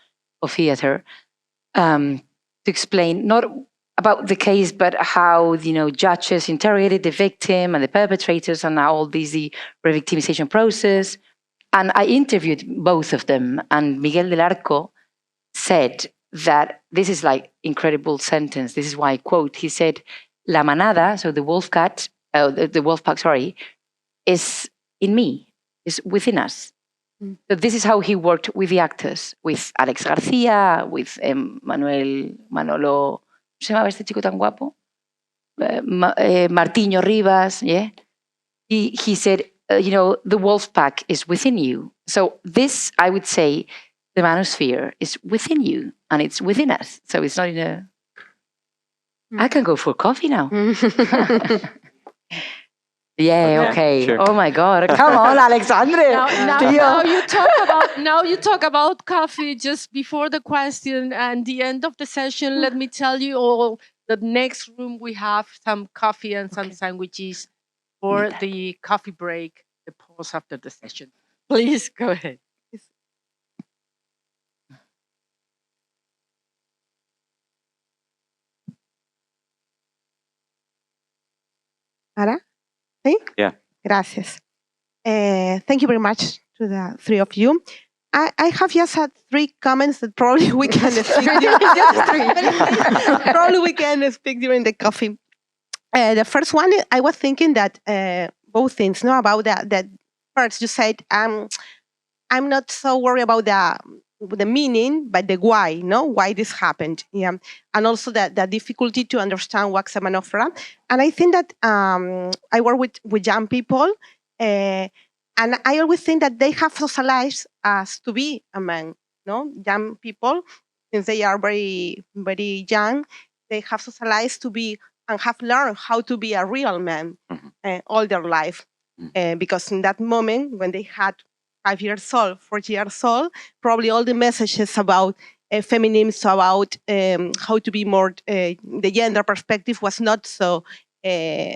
theater to explain not about the case, but how judges interrogated the victim and the perpetrators, and all the re-victimization process. And I interviewed both of them, and Miguel del Arco said that this is like incredible sentence. This is why I quote. He said, "La manada," so the wolfpack, sorry, is in me, is within us. So this is how he worked with the actors, with Alex Garcia, with Manolo, ¿cómo se llamaba este chico tan guapo? Martiño Rivas, yeah? He said, the wolf pack is within you. So this, I would say, the manosphere is within you, and it's within us. So it's not in a... I can go for coffee now. Yeah, okay. Sure. Oh my God. Come on, Alexandre. Now you talk about coffee just before the question and the end of the session. Let me tell you all, the next room we have some coffee and some sandwiches for the coffee break, the pause after the session. Please go ahead. ¿Ahora? ¿Sí? Yeah. Gracias. Thank you very much to the three of you. I have just had 3 comments that probably we can speak probably we can speak during the coffee. The first one, I was thinking that both things, about that first you said, I'm not so worried about the meaning, but the why, why this happened. Yeah. And also the difficulty to understand what's a manofra. And I think that I work with young people, and I always think that they have socialized as to be a man. Young people, since they are very, very young, they have socialized to be and have learned how to be a real man all their life. Because in that moment, when they had 5 years old, 4 years old, probably all the messages about feminism, about how to be more, the gender perspective was not so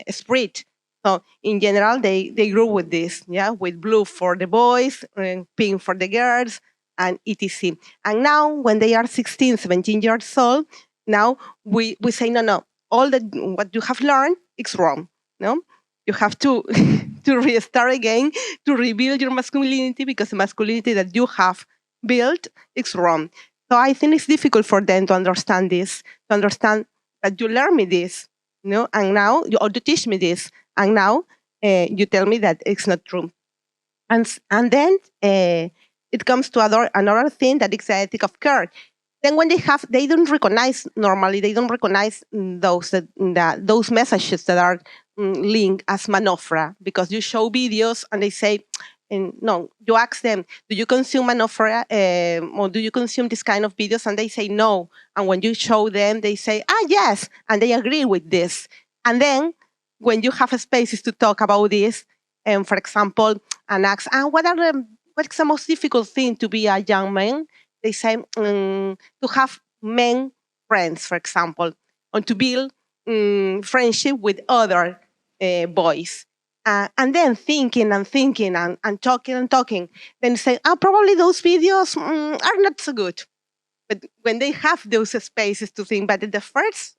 spread. So in general, they grew with this, with blue for the boys, pink for the girls, and etc. And now, when they are 16, 17 years old, now we say, no, all what you have learned is wrong. You have to restart again, to rebuild your masculinity, because the masculinity that you have built is wrong. So I think it's difficult for them to understand this, to understand that you learn me this, and now you teach me this, and now you tell me that it's not true. And then it comes to another thing, that is the ethic of care. Then when they don't recognize normally, they don't recognize those messages that are linked as manofra, because you show videos and they say, no, you ask them, do you consume manofra, or do you consume this kind of videos? And they say no. And when you show them, they say, yes, and they agree with this. And then when you have spaces to talk about this, for example, and ask, what's the most difficult thing to be a young man? They say to have men friends, for example, or to build friendship with other boys. And then thinking and talking, then say, probably those videos are not so good. But when they have those spaces to think, but the first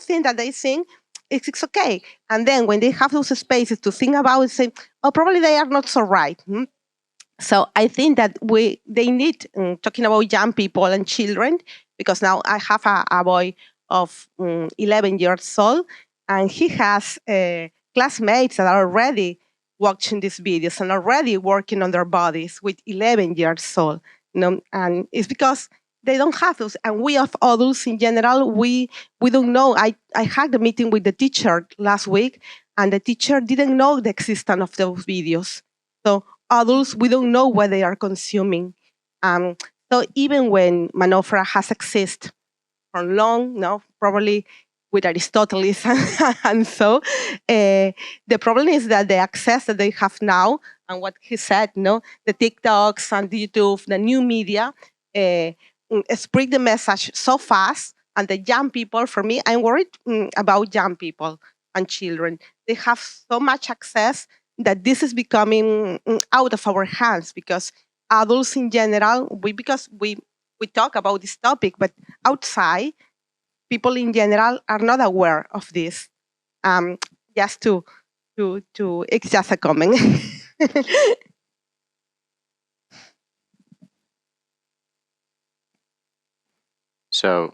thing that they think, it's okay. And then when they have those spaces to think about it, say, probably they are not so right. So I think that they need, talking about young people and children, because now I have a boy of 11 years old, and he has classmates that are already watching these videos and already working on their bodies with 11 years old. And it's because they don't have those. And we of adults in general, we don't know. I had a meeting with the teacher last week, and the teacher didn't know the existence of those videos. So adults, we don't know what they are consuming. So even when manofra has existed for long, probably with Aristotle and so, the problem is that the access that they have now, and what he said, the TikToks and YouTube, the new media, spread the message so fast, and the young people, for me, I'm worried about young people and children. They have so much access that this is becoming out of our hands, because adults in general, because we talk about this topic, but outside, people in general are not aware of this. Just it's just a comment. So,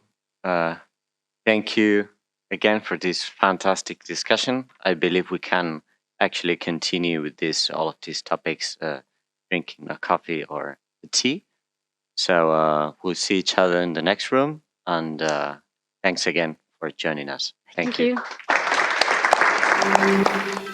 thank you again for this fantastic discussion. I believe we can actually continue with all of these topics, drinking a coffee or a tea. So we'll see each other in the next room, and thanks again for joining us. Thank you. you.